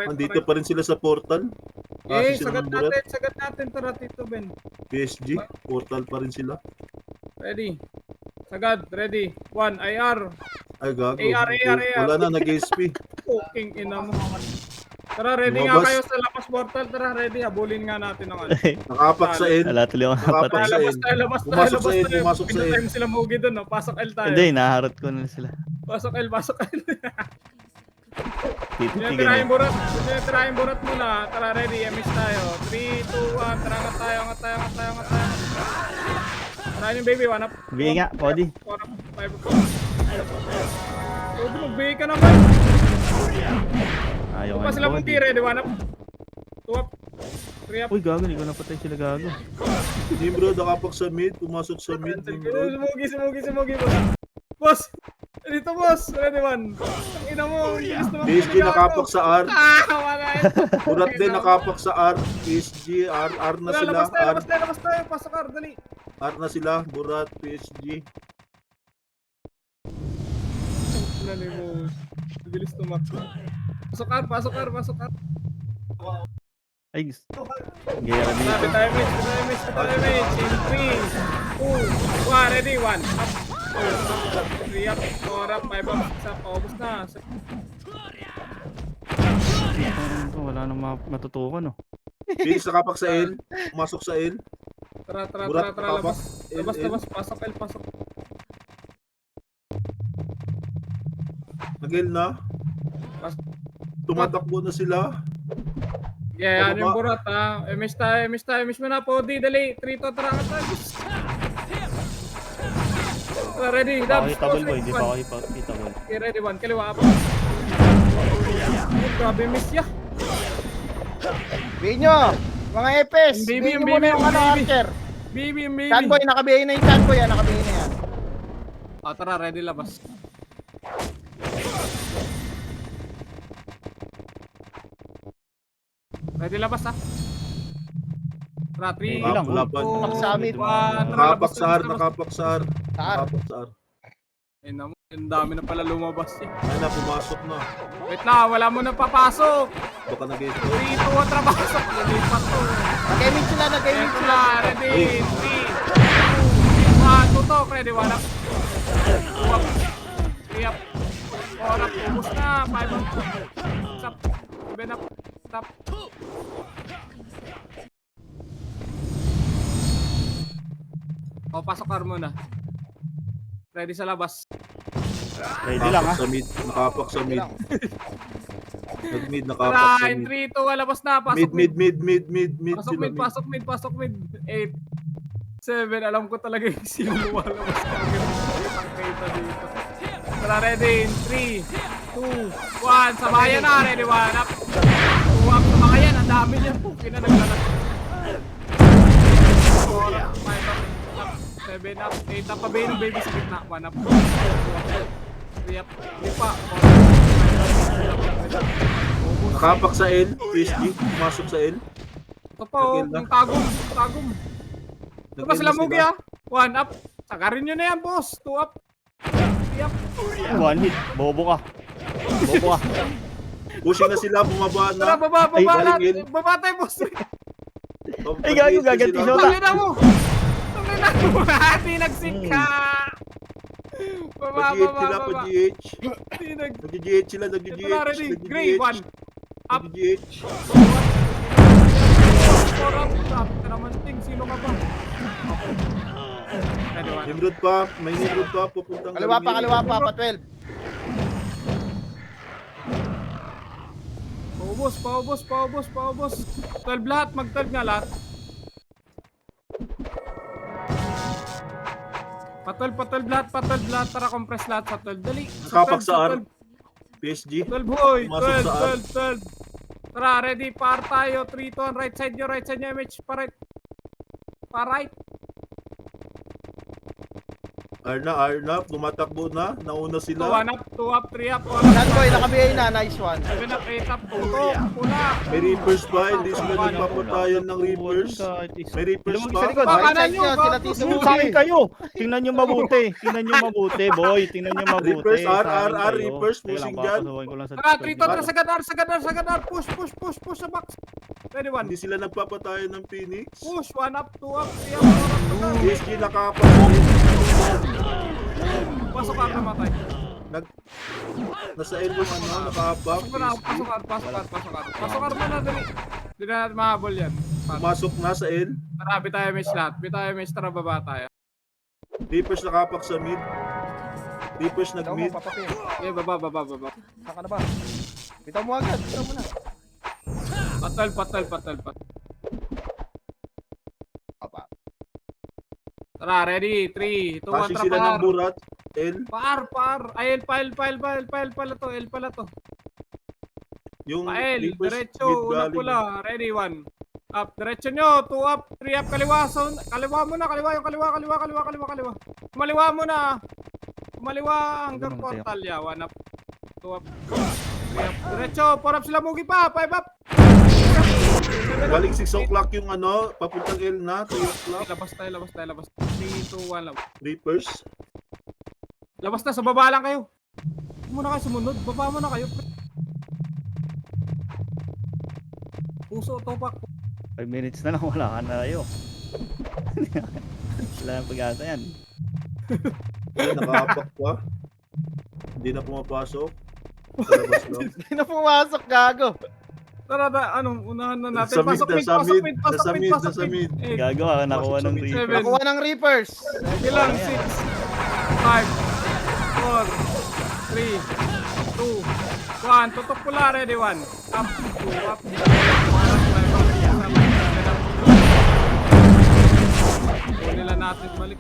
Andito pa rin sila sa portal. Eh, Kasi sila ng burat. sagad natin, tara, Tito Ben. PSG, portal pa rin sila. Ready. Sagad, ready. 1, IR. Ay, gago. AR. Wala na, nag-SP. Fucking ina mo. Tara, ready nga Lumabas. kayo sa labas portal. Tara, ready. Habulin nga natin ang ano. Nakapak sa end. Wala tuloy ako Nakapak napatay. sa end. Pumasok sa end, pumasok sa end. Pinatay mo sila Mugi doon, no? Pasok L tayo. Hindi, naharot ko na sila. Pasok L. Tititigan Tinatirahin eh. burat muna. Tara, ready. MS tayo. 3, 2, 1. Tara, angat tayo. Tara yung baby. 1 up. Bigay nga, Podi. 4 up. 5 up. Pwede magbigay ka naman. Ayaw Pa nga sila ni mong Podi. ready. 1 up. 2 up. 3 up. Uy, gago, hindi ko napatay sila gago. Nimrod, nakapak sa mid. Pumasok sa mid, Nimrod. Sumugi, boss. Dito, boss. Ready, 1. Ang ina mo. Bilis naman. PSG nakapak sa R. Wala yan. Burat din nakapak sa R. PSG, R na sila. Labas tayo. Pasok R, dali. R na sila. Burat, PSG. Nani mo. Bilis tumakbo. Pasok R. Ay, gaya na Sabi dito. tayo, Mitch. In 3, 2, 1. Ready, 1. Up. 3 up. 4 up. 5 up. 6 up. Paubos na. Wala nang matutukan, oh. PSG nakapak sa L. Pumasok sa L. Tara. Burat, Labas. L. Pasok L. Nag-L na. Tumatakbo na sila. Yeah, yan yung burat, ha. Miss tayo. Miss mo na, Podi. Dali. 3 to. Tara. Tara, ready. Hindi pa ako Dabs. hitable, boy. Hindi pa ako hitable. Okay, ready, 1. Kaliwa up. Grabe, miss ya. Binyo! Mga epes! Baby, Binyo muna yung ano, Archer. Baby. Chanboy, nakabihin na yung Chanboy yan. Nakabihin na yan. Tara, ready, labas. Ready, labas, ha. Tara, 3, lang, Laban. Paksamit. Nakapak sa R. Nakapak sa R. Saan? Nakapak sa R. Ang dami na pala lumabas, eh. Ay na, pumasok na. Wait lang, wala mo na papasok. Baka nag-SP. 3, 2, 1, tara, pasok. Lilipat to. Nag-emit sila. Tara, ready, 3, 2, 1, tutok. Ready, 1 up. 2 up. 3 up. 4 up. Ubus na. 5 up. 6 up. 7 up. Stop. Pasok car muna. Ready sa labas. Ready lang, ha. Nakapak sa mid. Nakapak sa mid. Nag-mid, nakapak Tara, sa in mid. 3, 2, labas na. Pasok Mid. Pasok mid. 7, alam ko talaga yung sino lumalabas ka. Ang kita dito. Tara, ready, in 3, 2, 1. Sabayan na, ready, 1 up. 2 up, sabayan. Ang dami niya. Kina naglalat. 4 up, 5 up, 7 up, 8 up. Pabay ng baby sa gitna. 1 up. 3 up. 3 pa. 4 up. Nakapak sa L. PSG. Pumasok sa L. Ito pa, oh. Yung tagom. Ito pa sila Mugi, ha. 1 up. Sakarin nyo na yan, boss. 2 up. 3 up. One hit. Bobo ka. Pushing na sila. Bumaba Tara, na. baba Ay, natin. Baba tayo, boss. Ay, gago, gaganti siya. Tangina mo. Hindi nagsik ka. Baba. Pag-GH sila. Pag-GH. Hindi nag... Nag-GH sila. Ito na, ready. Gray, 1. Up. Nag-GH. 4 up. Sabi ka naman, Ting. Sino ka ba? Ready, 1. Nimrod pa. May Nimrod pa. Pupuntang Kaliwa pa, pa 12. Paubos. 12 lahat. Mag-12 nga lahat. Pa-12 lahat. Tara, compress lahat sa 12. Dali. Nakapak sa R. PSG. 12, boy. Pumasok sa R. 12. Tara, ready. Par tayo. 3, 2, 1. Right side nyo, MH. Pa right. Arna, tumatakbo na. Nauna 2 sila. up, 2 up, 3 up, 1 up. Nanboy, naka-BA na. Nice one. 7 up, 8 up, tutok, pula. May Reapers pa. Hindi sila nagpapatayan ng Reapers. May Reapers Lumagis pa. sa likod. Baka Right na side nyo, nyo, baka- sila Tito Sa Mugi. akin kayo. Tingnan nyo mabuti. Tingnan nyo mabuti, boy. Tingnan nyo mabuti. Reapers, Sa akin R, kayo. Reapers, Teka lang, pushing dyan. papasukin ko lang sa Tara, Discord 3 to, nyo. tara, sagad, ar. Push sa box. Ready, 1. Hindi sila nagpapatayan ng Phoenix. Push, 1 up, 2 up, 3 up, 4 up, sagad. PSG nakapak sa mid. Pasok ka, namatay. Nasa end yung nakapak. Pasok na, pasok ka muna, dali. Hindi na natin mahabol yan. Pumasok na sa end. Tara, bitayo match lahat. Tara, baba tayo. Reapers nakapak sa mid. Reapers Bitaw mo, nag-mid. papapin. Okay, baba. Saan ka na ba? Bitaw mo agad. Bitaw mo na. Patol. Papa. Tara, ready? 3, 2, 1, Kasi tara, sila ng par. burat. L. Par. Ay, L pala to. Yung Pael, Reapers diretso, mid una galing. pula. Ready, 1. Up, diretso nyo. 2 up, 3 up, kaliwa. So, kaliwa muna, kaliwa. Kumaliwa muna. Kumaliwa hanggang Ganun, portal, ya. 1 up, 2 up, 3 up. Diretso, 4 up sila, Mugi pa. 5 up. Galing 6 o'clock yung papuntang L na. 3 o'clock. Labas tayo. 3, 2, 1, labas. Reapers. Labas na, sa baba lang kayo. Huwag muna kayo sumunod. Baba muna kayo. Puso, topak. 5 minutes na lang, wala ka na kayo. Wala nang pag-asa yan. Nakapak pa. Hindi na pumapasok. Sa labas lang. Hindi na pumasok, gago. Tara, unahan na natin. Sa mid, Pasok mid. nasa mid. Gagawa ka nakuha ng Pasok sa mid. Reaper. Nakuha ng Reapers. Ilang? 6, 5, 4, 3, 2, 1. Tutok pula, ready, 1. Up, 2, up. 1 up, 5 up. Huwag nila natin balik.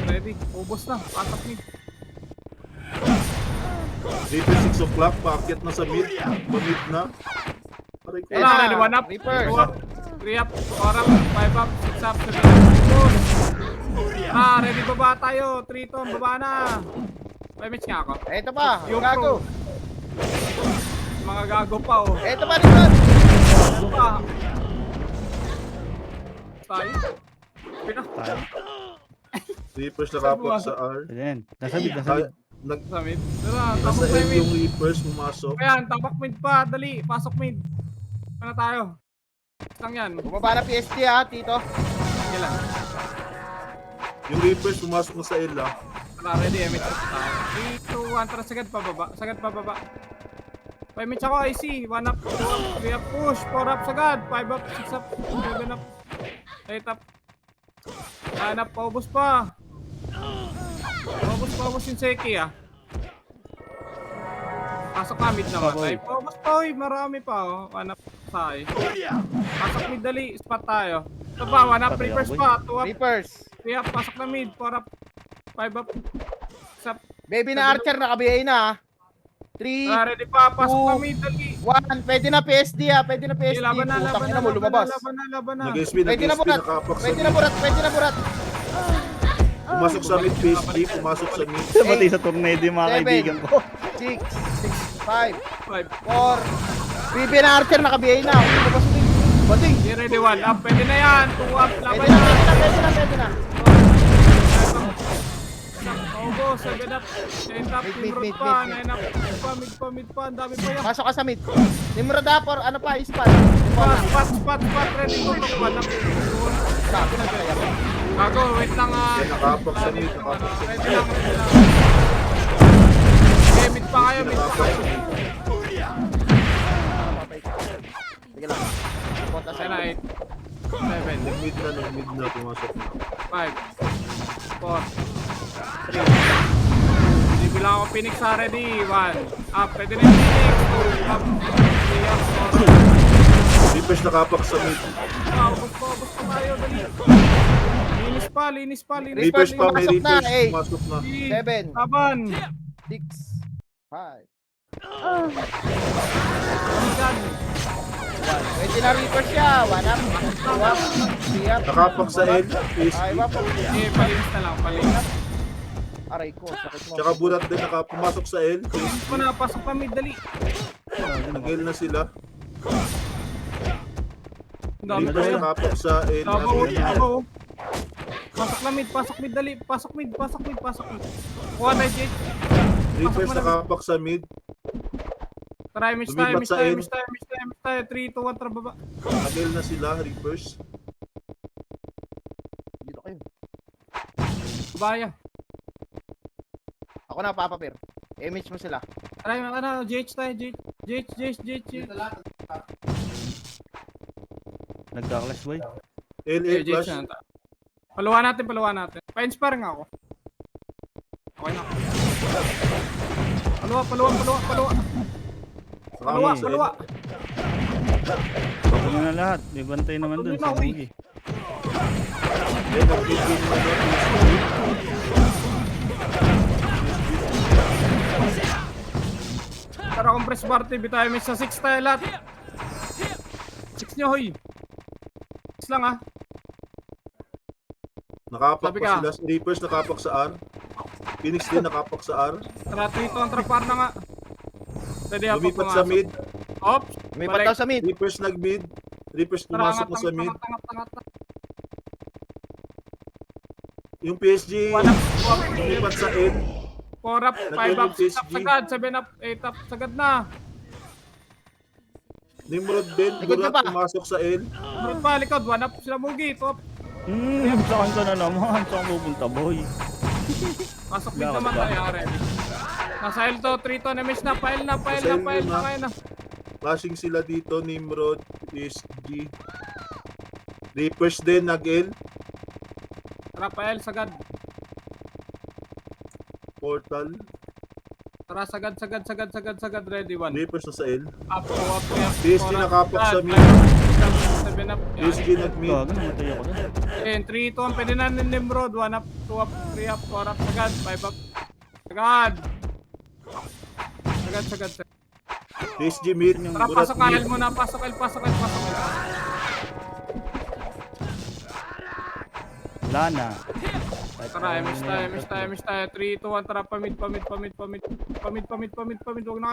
Ready, ubos na. Pasok mid. Reapers 6 o'clock. Paakyat na sa mid. Pamid na. Aray ko. Wala, ready, 1 up. Reapers. 2 up. 3 up, 4 up, 5 up, 6 up, 7 up. Push. Ready, baba tayo. 3 to, baba na. 5 minutes nga ako. Eto pa, Yung gago. Mga gago pa, oh. Eto pa, Rizal. Gago pa. Tayo. Pina. Tayo. Reapers nakapak sa R. Ayan. Nasa mid. Sa mid. Tara, Nasa tapos tayo L mid. yung Reapers pumasok. Ayan, tapak mid pa. Dali, pasok mid. Ano tayo? Lang yan. Bumaba na PSG ha, Tito. Sige lang. Yung Reapers pumasok na sa L ah. Tara, ready, MH up tayo. 3, 2, 1, tara, sagad pa baba. 5 minutes ako, IC. 1 up, 2 up, 3 up, push. 4 up, sagad. 5 up, 6 up, 7 up, 8 up. 9 up, paubos pa. Paubos yung Seki, ah. Pasok ka, mid naman. Ay, paubos pa, oy. Marami pa, oh. 1 up, tayo. Pasok mid, dali. Spot tayo. Ito pa, 1 up, reverse pa. 2 up, Reapers. 3 up, pasok na mid. 4 up, 5 up, 6 up. Baby na Archer, naka-BA na ha. 3, Ready pa, pasok Two. na mid, dali. 1. Pwede na PSD ha, pwede na PSD. Laban na, Putang laban ina na, mo, lumabas. laban na. Nag-SP Pwede na burat. nakapak sa Pwede mid. na burat. Pumasok sa mid PSG. Pumasok sa mid. Pati sa tornado yung mga Seven. kaibigan ko. 6, 5, 5. 4. Baby na Archer, naka-BA na. Hindi mo ba sulit? Bading. Di ready, 1 up. Pwede na yan. 2 up, laban Pwede na. na. Obo, 7 up. 10 up, Mid, Nimrod mid, pa. mid, 9 up. Mid pa. Ang dami pa yan. Pasok ka sa mid. Nimrod ha, for ano pa, ispat. Spot. Ready, tutok. 1 up. Sabi na kaya. Gago, wait lang ah. Yan, nakapak sa mid. Nakapak sa mid. Ready lang. Okay, mid pa kayo. Sige lang. Punta sa Ayan na, 8. 7. Mid na pumasok na. 5, 4, 3. Hindi bilang ako Phoenix ha, ready. 1, up. Pwede na yung Phoenix. 2, up. 3 up. 4. Reapers nakapak sa mid. Ubus pa tayo. Dali. Linis pa. Reapers pa. May Pumasok na, Reapers. eh. Pumasok na. 7, Laban. 6, 5. Panigan. Pwede na Reaper siya. 1 up, 2 up, 3 up. Nakapak sa L. Ay, PSG. wap. Eh, palinis na lang. Palinis. Aray ko, sakit mo. Tsaka burat din pumasok sa L. Hindi ko na, pasok pa mid, dali. Nag-L na sila. Ang dami Reapers ko. nakapak sa L. Tabo. Pasok na mid, pasok mid, dali. Pasok mid. Kuha tayo, Jake. Reapers nakapak sa mid. Try, miss Lumipat sa N. tayo. 3, 2, 1, tara baba. Nag-L na sila, Reapers. Dito kayo. Baya. Ako na, papapir. Image mo sila. Try, JH tayo, JH. Nagka-clash boy. L, L, JH flash. na. Paluwa natin. Pa-inspire nga ako. Okay na. Paluwa. Nakapak sa L. Huwag mo na lahat. May bantay naman dun sa Mugi. L, nag-L na Tara, compress bar TV tayo. May sa 6 tayo lahat. 6 nyo, hoy. 6 lang, ah. Nakapak Sabi pa ka. sila. Reapers nakapak sa R. Phoenix din nakapak sa R. Tara, 3 to ang trapar na nga. Pwede ako Lumipat sa mid. Ops. May pataw sa mid. Reapers nag-mid. Reapers Tara, pumasok na sa mid. angat. Yung PSG, lumipat sa N. 4 up, 5 up, 6 up sagad, 7 up, 8 up sagad na. Nimrod din, Likod ka burat pa. pumasok sa N. Meron pa, likod, 1 up sila Mugi, 2 up. Saan ka na naman? Saan pupunta boy? Pasok din Lakad naman ba? tayo, ready. Nasa L to, 3 to, na-miss na, file na, Nasa L na. kaya na. Flashing sila dito, Nimrod, PSG. Reapers din, nag-L. Tara, file, sagad. Portal. Tara, sagad, ready, 1. Reapers na sa L. Up, 2 up, 3 up. PSG 4 up, nakapak sa sagad, mid. 7 up, yan. PSG nag-mid. Gago, namatay ako dun. And 3 to, ang pwede na ng Nimrod, 1 up, 2 up, 3 up, 4 up, sagad, 5 up. Sagad. PSG mid. Tara, Burat pasok ka, mid. L muna, pasok L. Wala na. Tara, miss tayo. 3, 2, 1, tara, pamid. Huwag na kayo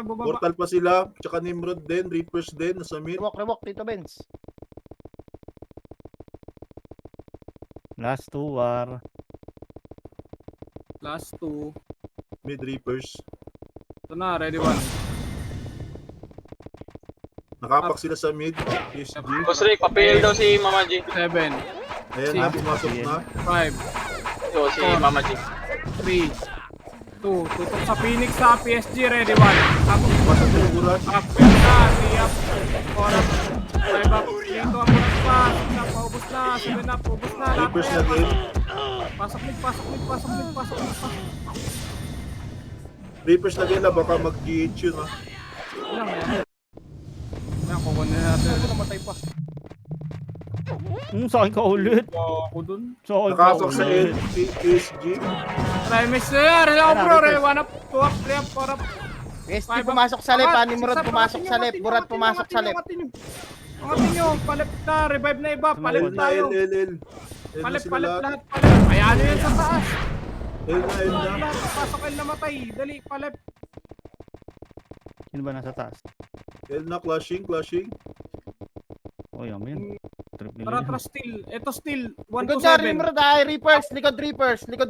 bumaba. Portal pa sila. Tsaka Nimrod din. Reapers din. Nasa mid. Rewalk, Tito Benz. Last 2 war. Last 2. Mid Reapers. Ito na, ready 1. Nakapak sila sa mid. PSG. Boss Rick, papel daw si Mama G. 7, Ayan na, pumasok na. 5, O, si Mama G. 3, 2. Tutok sa Phoenix sa PSG, ready 1. Up, Pumasok na yung burat. up, 3 up, 4 up, 5 up, 3 to, up, pa, 6 up, paubos na, 7 up, ubos na, lahat Reapers na yan. nag-L. Pasok mid. Reapers nag-L. Baka mag-GH yun ah. Ilang yan. Yan, kukunin natin. Ako namatay pa. Sa akin ka ulit. Ako dun. Sa akin ka Nakapak sa L. ulit. PSG. Try miss na yan. Hello bro, re. 1 up, 2 up, 3 up, 4 up. PSG 5 up. pumasok sa left, Angat, Nimrod 6 up, pumasok angatin sa nyo, left, Burat pumasok sa left. Angatin nyo, palip na, revive na iba, palip L na, tayo. L. L na Palip sila lahat. lahat, palip. Ayan nyo yan sa taas. L na. Lahat, pasok kayo namatay. Dali, palip. Sino ba nasa taas? L na, clashing. Oh, yan. Trip nila Tara, yun. tara, still. Ito still, 1 Likod to na, 7. Nimrod ay Reapers, likod Reapers. Sige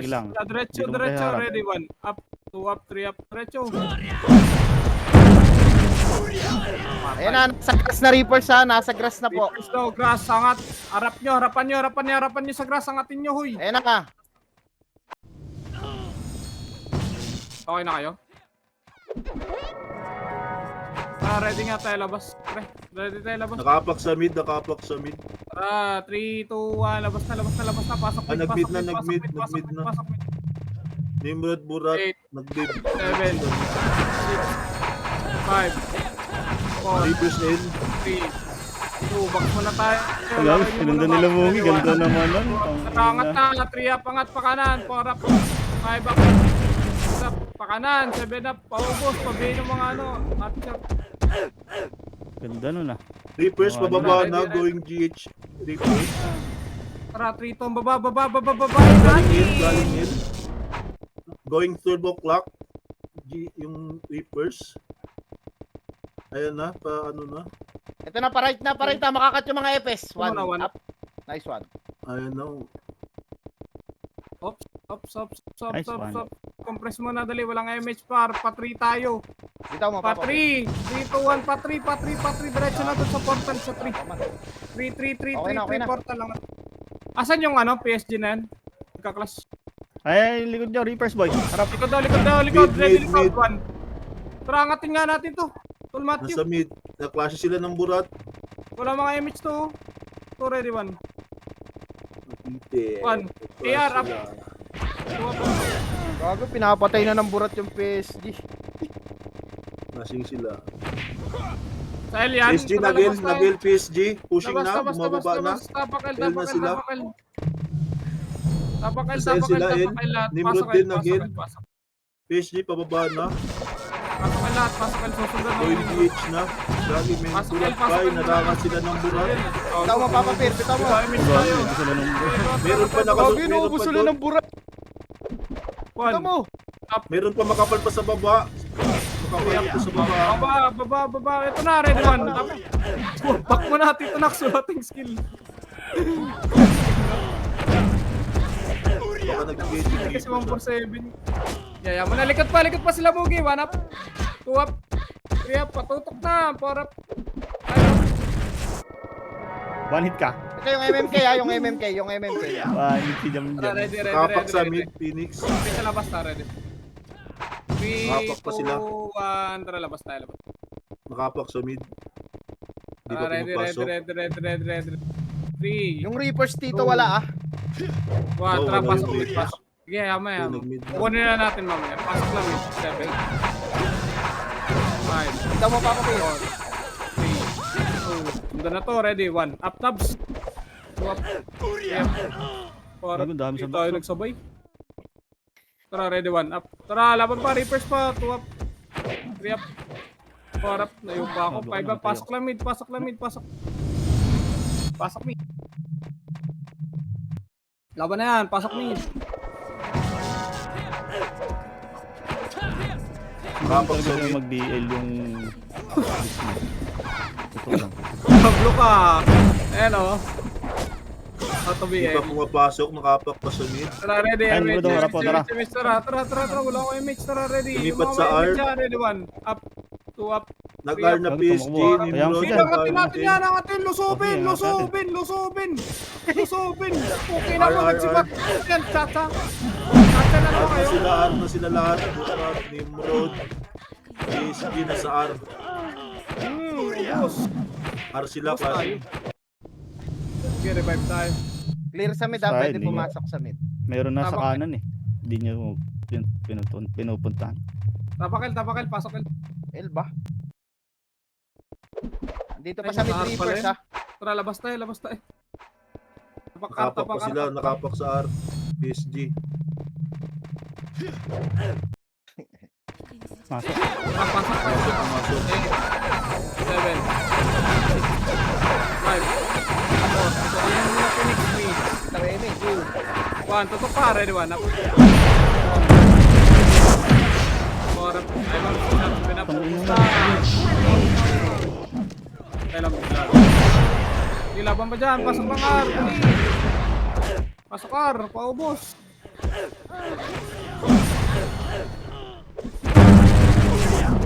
lang. Diretso, Dito mo tayo harap. ready 1. Up, 2 up, 3 up, diretso. Ayan na, nasa grass na Reapers ha, nasa grass na po. Reapers daw, grass, angat. Harapan nyo sa grass, angatin nyo, huy. Ayan na ka. Okay na kayo? Ready nga tayo labas. Pre, ready tayo labas. Nakapak sa mid. Tara, 3, 2, 1, labas na. Pasok mid, nag-mid na, pasok nag-mid, mid, pasok nag-mid mid, na. pasok mid. Nimrod, burat. 8, Nag-mid. 7, 6, 5, 4, Reapers L. 3, 2, box muna tayo. Hello, ganda nila Mugi. Ganda naman nun. Angat na, 3 up, angat pa kanan, 4 up, 5 up, 6 up, pa kanan, 7 up, paubos, pabihin yung mga matchup. Ganda nun ah. Reapers, Wow, pababa ready, na. ready. Going GH. Reapers. Tara, 3 to, baba, Galing L. Going turbo clock. Yung Reapers. Ayan na, ano na. Ito na, pa-right na. Makakat yung mga FS. One One. up. Nice one. Ayan na. Stop. Nice one. Compress mo na dali, walang MH par. Pa-3 tayo. Bitaw mo, Papa. Pa-3. 3 to 1, pa-3. Diretso na doon sa portal sa 3. 3 Okay na. portal lang. Asan yung ano, PSG na yan? Nagka-clash. Ay, likod nyo, Reapers boy. Harap. Likod daw. Ready, Mid. likod. 1. Tara, angatin nga natin to. Tol Matthew. Nasa mid. Naklase sila ng burat. Wala mga MH to. To ready, 1. Hindi. One. AR up. Gago, pinapatay na ng burat yung PSG. Nasing sila. Sahel yan. PSG nagil PSG. Pushing na, bumababa na. Tapakal. Fail na sila. Tapakal sila, El. lahat. Nimrod din nagil. PSG pababa na. Pasok lahat. Susunod na. Going DH na. Grabe, may burat pa. Narangan sila ng burat. Bitaw mo, Papa Pir. Bitaw mo. Meron pa Gago, meron inuubos pa sila doon. ng burat. Bitaw mo. Meron pa makapal pa sa baba. Makapal pa sa baba. Baba. Ito na, ready 1. Back mo natin ito, naksuloting skill. Baka nag-gate. Kasi 147. Yaya mo na, likod pa sila Bugi. 1 up. 2 up. 3 up, patutok na. 4 up. One hit ka. Ito yung MMK ha, yung MMK. One hit si Jam Tara, Jam. ready. Kapak sa mid, Phoenix. Sa labas na, ready. 3, Kapak pa sila. 2, 1. Tara, labas tayo. Nakapak sa mid. Di ba Ready. pumapasok? 3, Yung Reapers dito wala ah. 1. Tara, wala pasok yung mid. Reapers. Sige, mamaya. Nag-mid na. Kukunin na natin mamaya. Pasok lang mid. 7. 5. Bitaw mo, Papa Pir. 3, 2. Sundan na to, ready. 1. Up tabs. 2 up. 3 up. 4 up. Ang dami sa Dito tayo nagsabay. Tara, ready. 1 up. Tara, laban pa. Reapers pa. 2 up. 3 up. 4 up. Nayun pa ako. 5 up. Pasok lang mid. Pasok. Pasok mid. Laban na yan. Pasok mid. Kapak sa Talaga mid. mag-DL yung... Ito lang. Pablo ka. Ayan o. Out to be Di ba pumapasok, nakapak pa sa mid. Tara, ready. Ay, ready. Nimudo, harap po, tara. Tara. Wala ko image. Tara, ready. Lumipat Yung sa mga R. image dyan, ready. 1. Up. 2 up. Nag-R na Bago PSG, tumakbo. Kaya Nimrod. ako Angatin natin yan. Angatin. Lusubin. Okay, Okay na mo. R. Nagsipat. Yan. Chacha. Chacha na naman kayo. R na sila lahat. Burat, Nimrod. PSG na sa R. Ubus. R sila, Ubus tayo. klase. Sige, revive tayo. Clear sa mid ah, Side, pwede hindi pumasok sa mid. Meron na sa Tama. kanan eh. Hindi nyo pinupuntahan. Tapakal. Pasok. L ba? Dito pa sa mid Ay, Reapers pala ah. Tara, labas tayo. Nakapak pa sila, nakapak sa R. PSG. Masok. Pasok tayo. Pumasok. 7. 5. 4. Ayan muna Phoenix 3. Ito MMK. 1. Tutok pa. Ready 1. Up. 4 up. Ay, ma'am. Pinap. Kailan mo. Hindi laban pa dyan. Pasok lang R. Dali. Pasok R. Paubos.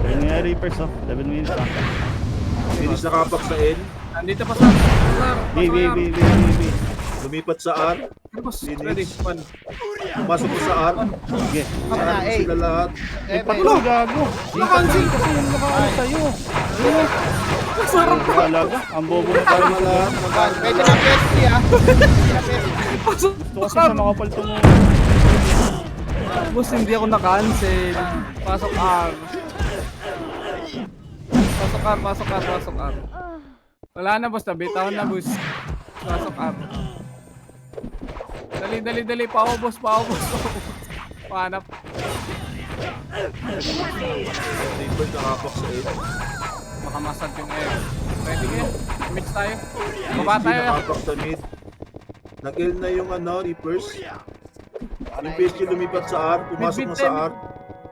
Ayun nga Reapers oh. 11 minutes lang. Phoenix nakapak sa N. Nandito pa sa R. B. Lumipat sa R. Ready. 1. Pumasok pa sa R. Sige. Come na, R A. sila lahat. Patlo, gago. Nakancel. Kasi yung nakaano sa'yo. Sarap. Talaga. Ang bobo na tayo. Tama lahat. Pwede na PSG ah. Pwede na PSG. Pasok. Gusto kasi sa makapalto mo. Boss, hindi ako na-cancel. Pasok R. Pasok R. Wala na boss, nabitawan na boss. Pasok R. Dali. Paubos. Pahanap. Reaper nakapak sa N. Makamasad yung air. Ready kayo? Mix tayo. Baba PSG tayo. nakapak sa mid. Nag-L na yung Reapers. Yung PSG lumipat sa R, pumasok na sa R.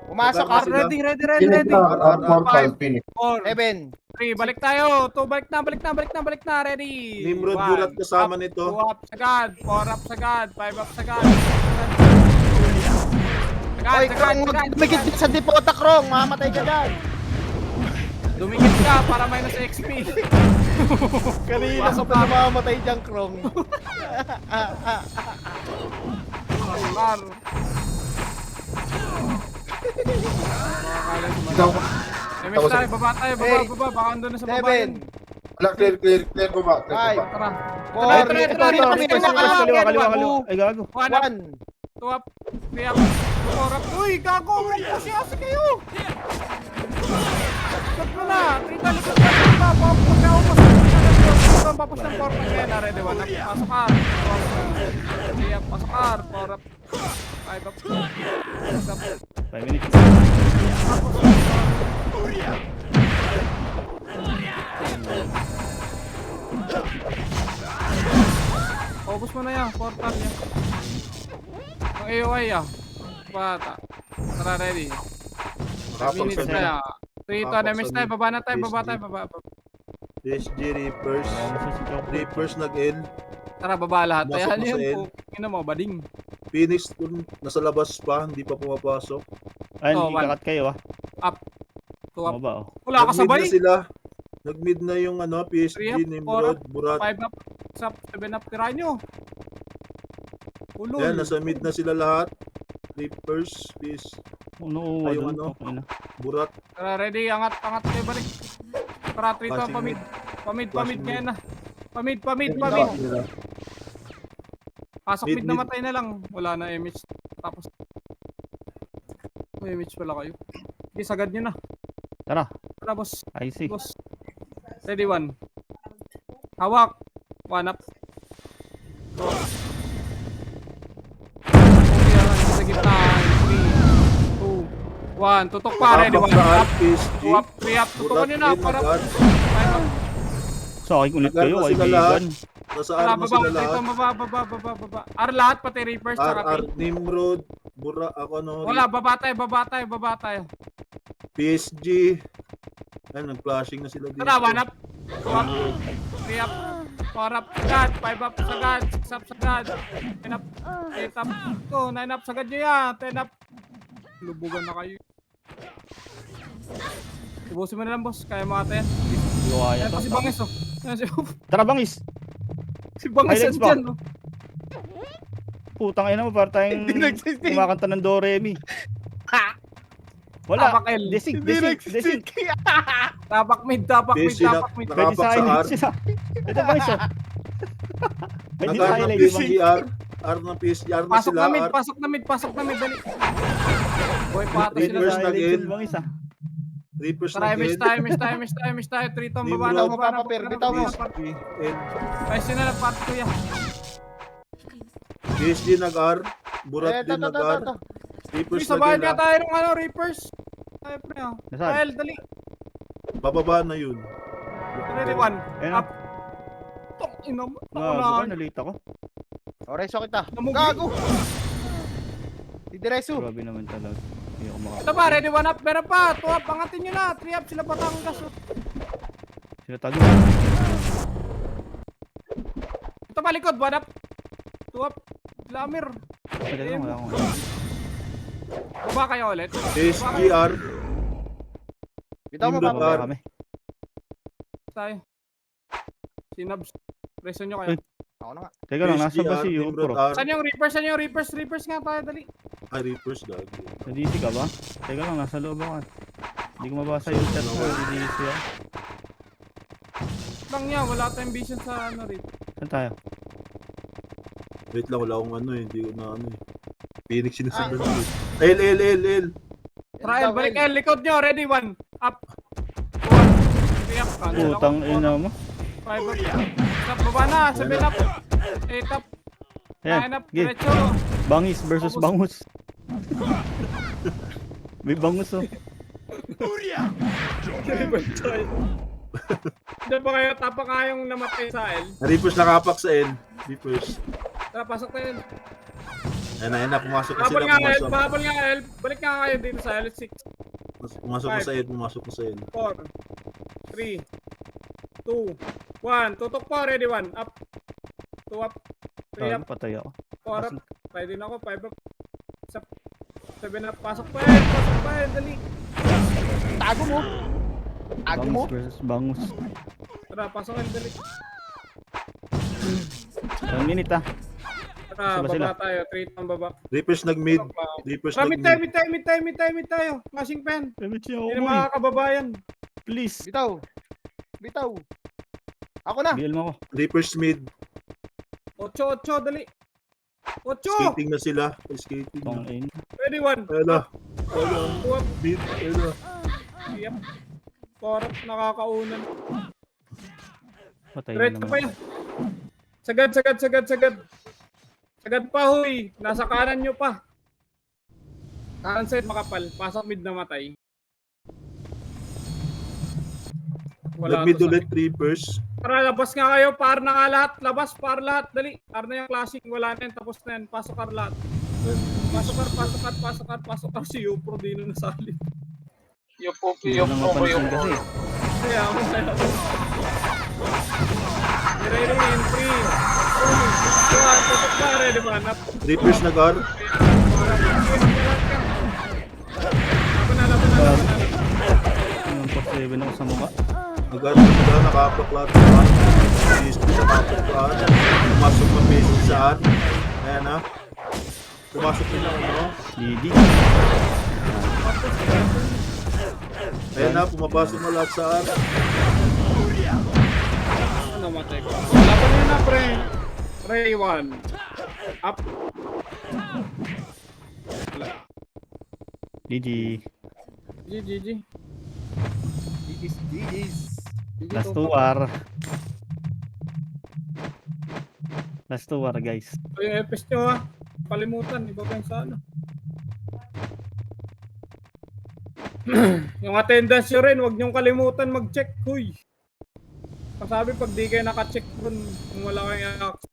Pumasok, Nagkakaroon R. sila. Ready, ready, ready, ready. Portal, Phoenix. 4, 7. 3, balik tayo. 2, balik na. Ready. Nimrod One, Burat kasama up, nito. 2 up sagad, 4 up sagad, 5 up sagad. Oy, Krong, huwag dumikit dyan sa dipota, Krong. Mamatay ka dyan. Dumikit ka para minus XP. Kanina ka pa namamatay dyan, Krong. Mar. Ikaw, Emis tayo, baba tayo, baba. Baka andun na sa baba. 7. wala, clear ko ba? Five. Tara. 4. Tara. Kaliwa. Ay, gago. 1 up, 2 up, 3 up, 4 up. Uy, gago, magpasiyasi kayo. Likod mo na. Trita, likod mo na. Papapos na ako. Papapos ng 4 up. Kaya na, ready, 1 up. Pasok R. 3 up, pasok R. 4 up. 5 up. 6 up. 5 minutes. Focus mo na yan, portal niya. Ang AOI Bata. Tara, ready. 5 minutes na yan. 3 to, na-miss tayo. Baba na tayo, baba. PSG Reapers. Reapers nag-L. Tara, baba lahat. Pasok Ayan na yun sa N. po. Ina mo, bading. Phoenix kung nasa labas pa, hindi pa pumapasok. Ay, Oh, hindi one. kakat kayo Up. 2 up. Baba, oh. Wala ka Nag-mid sabay. na sila. Nag-mid na yung ano, PSG, Three up, Nimrod, Burat. 5 up. 6 up, 7 up. Tira nyo. Ulul. Ayan, nasa mid na sila lahat. Reapers, PSG, Ano, Ay, yung ano? ano? Burat. Tara, ready. Angat kayo balik. Tara, 3 to, Flashing pamid. Pamid Flashing ngayon na. Pamid. Nila. Pasok Mid, mid, mid. namatay na lang. Wala na image. Tapos. May image pala kayo. Sige, sagad nyo na. Tara, Tara, boss. I see. Boss. Ready, 1. Hawak. 1 up. Go. Okay, sa gitna. 3, 2, 1. Tutok pa, ready, 1 Tapak sa R, up. PSG. 2 up, 3 up. Tutukan nyo na. 4 up. 5 up. Sa akin ulit Nag-R kayo, na sila lahat. kaibigan. Nasa Tara, R na sila lahat. baba. R lahat, pati Reapers, tsaka R, Nimrod, Burat, ako ano. wala, baba tayo. PSG. Ayan, nag-flashing na sila dito. Tara, 1 up. 2 up. 3 up. 4 up, sagad. 5 up, sagad. 6 up, sagad. 10 up. 8 up. 9 up, sagad nyo yan. 10 up. Lubugan na kayo. Ubusin mo na lang, boss. Kaya mo ata yan. Iwaya Ayan to. pa si Bangis, oh. Ayan Tara, bangis. si Bangis Highlights yan pa. dyan, oh. Putang ina mo, para tayong Hindi nagsising. kumakanta ng Do Re Mi. Wala. Tapak L. Desig. Tapak mid. PSG na, Pwede nakapak sa sa R. highlight sila. Ito bangis, oh. Pwede sa Nag-R ng highlight, PSG, bangis. R. R ng PSG, R na Pasok sila, na mid, R. pasok na mid, dali. Boy, pato Pwede sila Reapers sa sa highlight nag-in. sila, bangis, ah. Reapers Tara, nag-L. miss tayo. 3 tong Nimrod. baba na, Papapir, bitaw mo. PSG, L. Pwede na lang, part 2 yan. PSG nag-R. Burat din nag-R. Reapers Uy, sabahan nag-L. nga tayo ng ano, Reapers. Tayo pre, ah. Nasaan? Kyle, dali. Bababa na yun. Ready, 1. Ayun, Up. Tong, ina mo. Gago ka, nalita ko. O, reso kita. Namugli. Gago. Didireso. Grabe naman talaga. Hindi ako makakita. Ito pa, ready, 1 up. Meron pa, 2 up. Angatin nyo na. 3 up sila Batangas. oh. Sila tago. Ito pa, likod, 1 up. 2 up. Lamir. Wala lang, wala akong. Baba kayo ulit. PSG, R. Bitaw mo, Nimrod, Papa. R. Baba kami. Tayo. Sinabs. Preso nyo kayo. Ako na nga. Teka lang, nasa PSG, ba R. si Nimrod, Pro? R. Saan yung Reapers? Reapers nga tayo, dali. Ay, Reapers, gagi. Sa DC ka ba? Teka lang, nasa loob ako. Hindi ko mabasa yung chat mo. Hindi DC ah. Lang niya, wala tayong vision sa ano, Reap. Saan tayo? Wait lang, wala akong ano eh. Hindi ko na ano eh. Phoenix sinasundan ko eh. L. Trial, balik kayo, likod nyo, ready, 1. Up. 2 up. 3 up. Cancel ako. Putang ina mo. 5 up. Stop, baba na. 7 up. 8 up. 9 Ayan, up. game. Diretso. Bangis versus bangus. May bangus oh. Diyan ba kayo, tapa kayong namatay sa L? Reapers nakapak sa L. Reapers. Tara, pasok tayo. Ayan na, pumasok na sila. Babal nga, El. Balik nga kayo dito sa L6. Pumasok na sa Ed, pumasok na sa Ed. 4, 3, 2, 1. Tutok po, ready 1. Up. 2 up. 3 up. Patay ako. 4 up. Pwede na ako. 5 up. 6 up. 7 up. Pasok pa eh. Pasok pa eh. Dali. Tago mo. Tago mo. Bangus versus bangus. Tara, pasok ka. Dali. 1 minute ah. Tara, Sila, sila. baba tayo. 3 ang baba. Reapers nag-mid. Reapers Tara, mid nag-mid. tayo. Flashing pen. Damage siya Hindi ako na makakababayan. Please. Bitaw. Bitaw. Ako na. Bill mo ako. Reapers mid. 8, dali. 8. Skating na sila. Skating Tong na. in. Ready 1. Ayan na. Ayan na. 2 up. Mid. Ayan na. 3 up. 4 up. Nakakaunan. Patay na Diretso pa naman. yan. Sagad. Sagad pa, huy. Nasa kanan nyo pa. Kanan side makapal. Pasok mid na matay. Nag-mid to sa- ulit, Reapers. Tara, labas nga kayo. Par na nga lahat. Labas, par lahat. Dali. Par na yung classic. Wala na yan. Tapos na yan. Pasok kar lahat. Pasok kar. Si Yupro di na nasali. Hindi ko lang mapansin kasi. Kaya ako sa'yo. Ready in 3, 2, 1. Tutok pa. Ready ba? Reapers nag-R. Laban na. Yung top 7 ako sa mukha. Nag-R na sila. Nakapaklat na. PSP nakapaklat. Pumasok na PSP saan. Ayan na. Pumasok din ang ano. GG. Ayan na, pumapasok na lahat sa R. Ano matay ko? Laban nyo na, pre. Ray 1. Up. GG. GG. Last 2 war. Last 2 war guys. So, yung FS nyo ha. Palimutan. Iba pa yung sa ano. Yung attendance nyo rin. Huwag nyong kalimutan mag-check. Huy. Pasabi pag di kayo naka-check dun. Kung wala kayong access.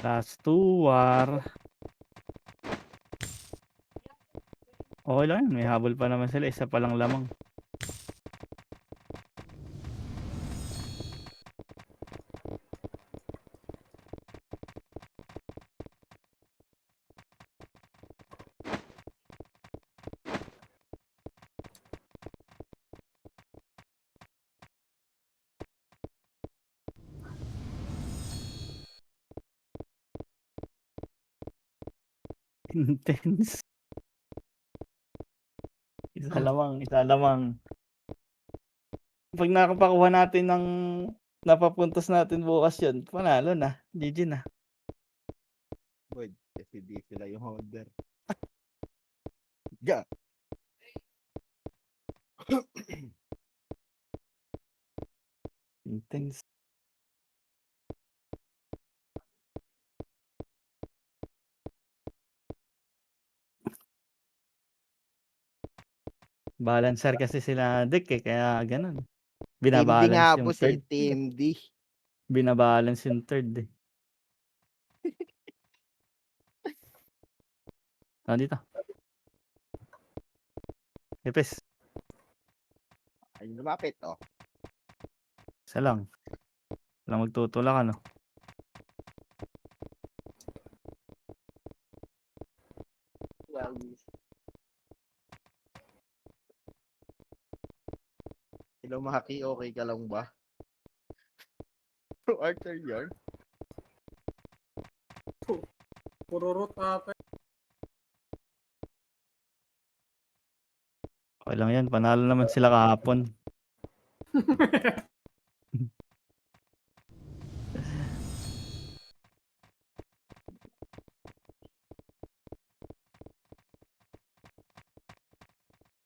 Last 2 war. Okay lang yun. May habol pa naman sila. Isa pa lang lamang. Intense. Isa lamang. Pag nakapakuha natin ng napapuntos natin bukas yun, panalo na. GG na. Boy, kasi di sila yung holder. Yeah. Intense. Balancer kasi sila deck eh, kaya ganun. Binabalance yung third. TMD. Binabalance yung third eh. Dito. Epes, Ay, lumapit, oh. isa lang. Walang magtutulak ano. Well, hello, Maki, okay ka lang ba? Arthur yarn? Pururot ata. Okay lang yan, panalo naman sila kahapon.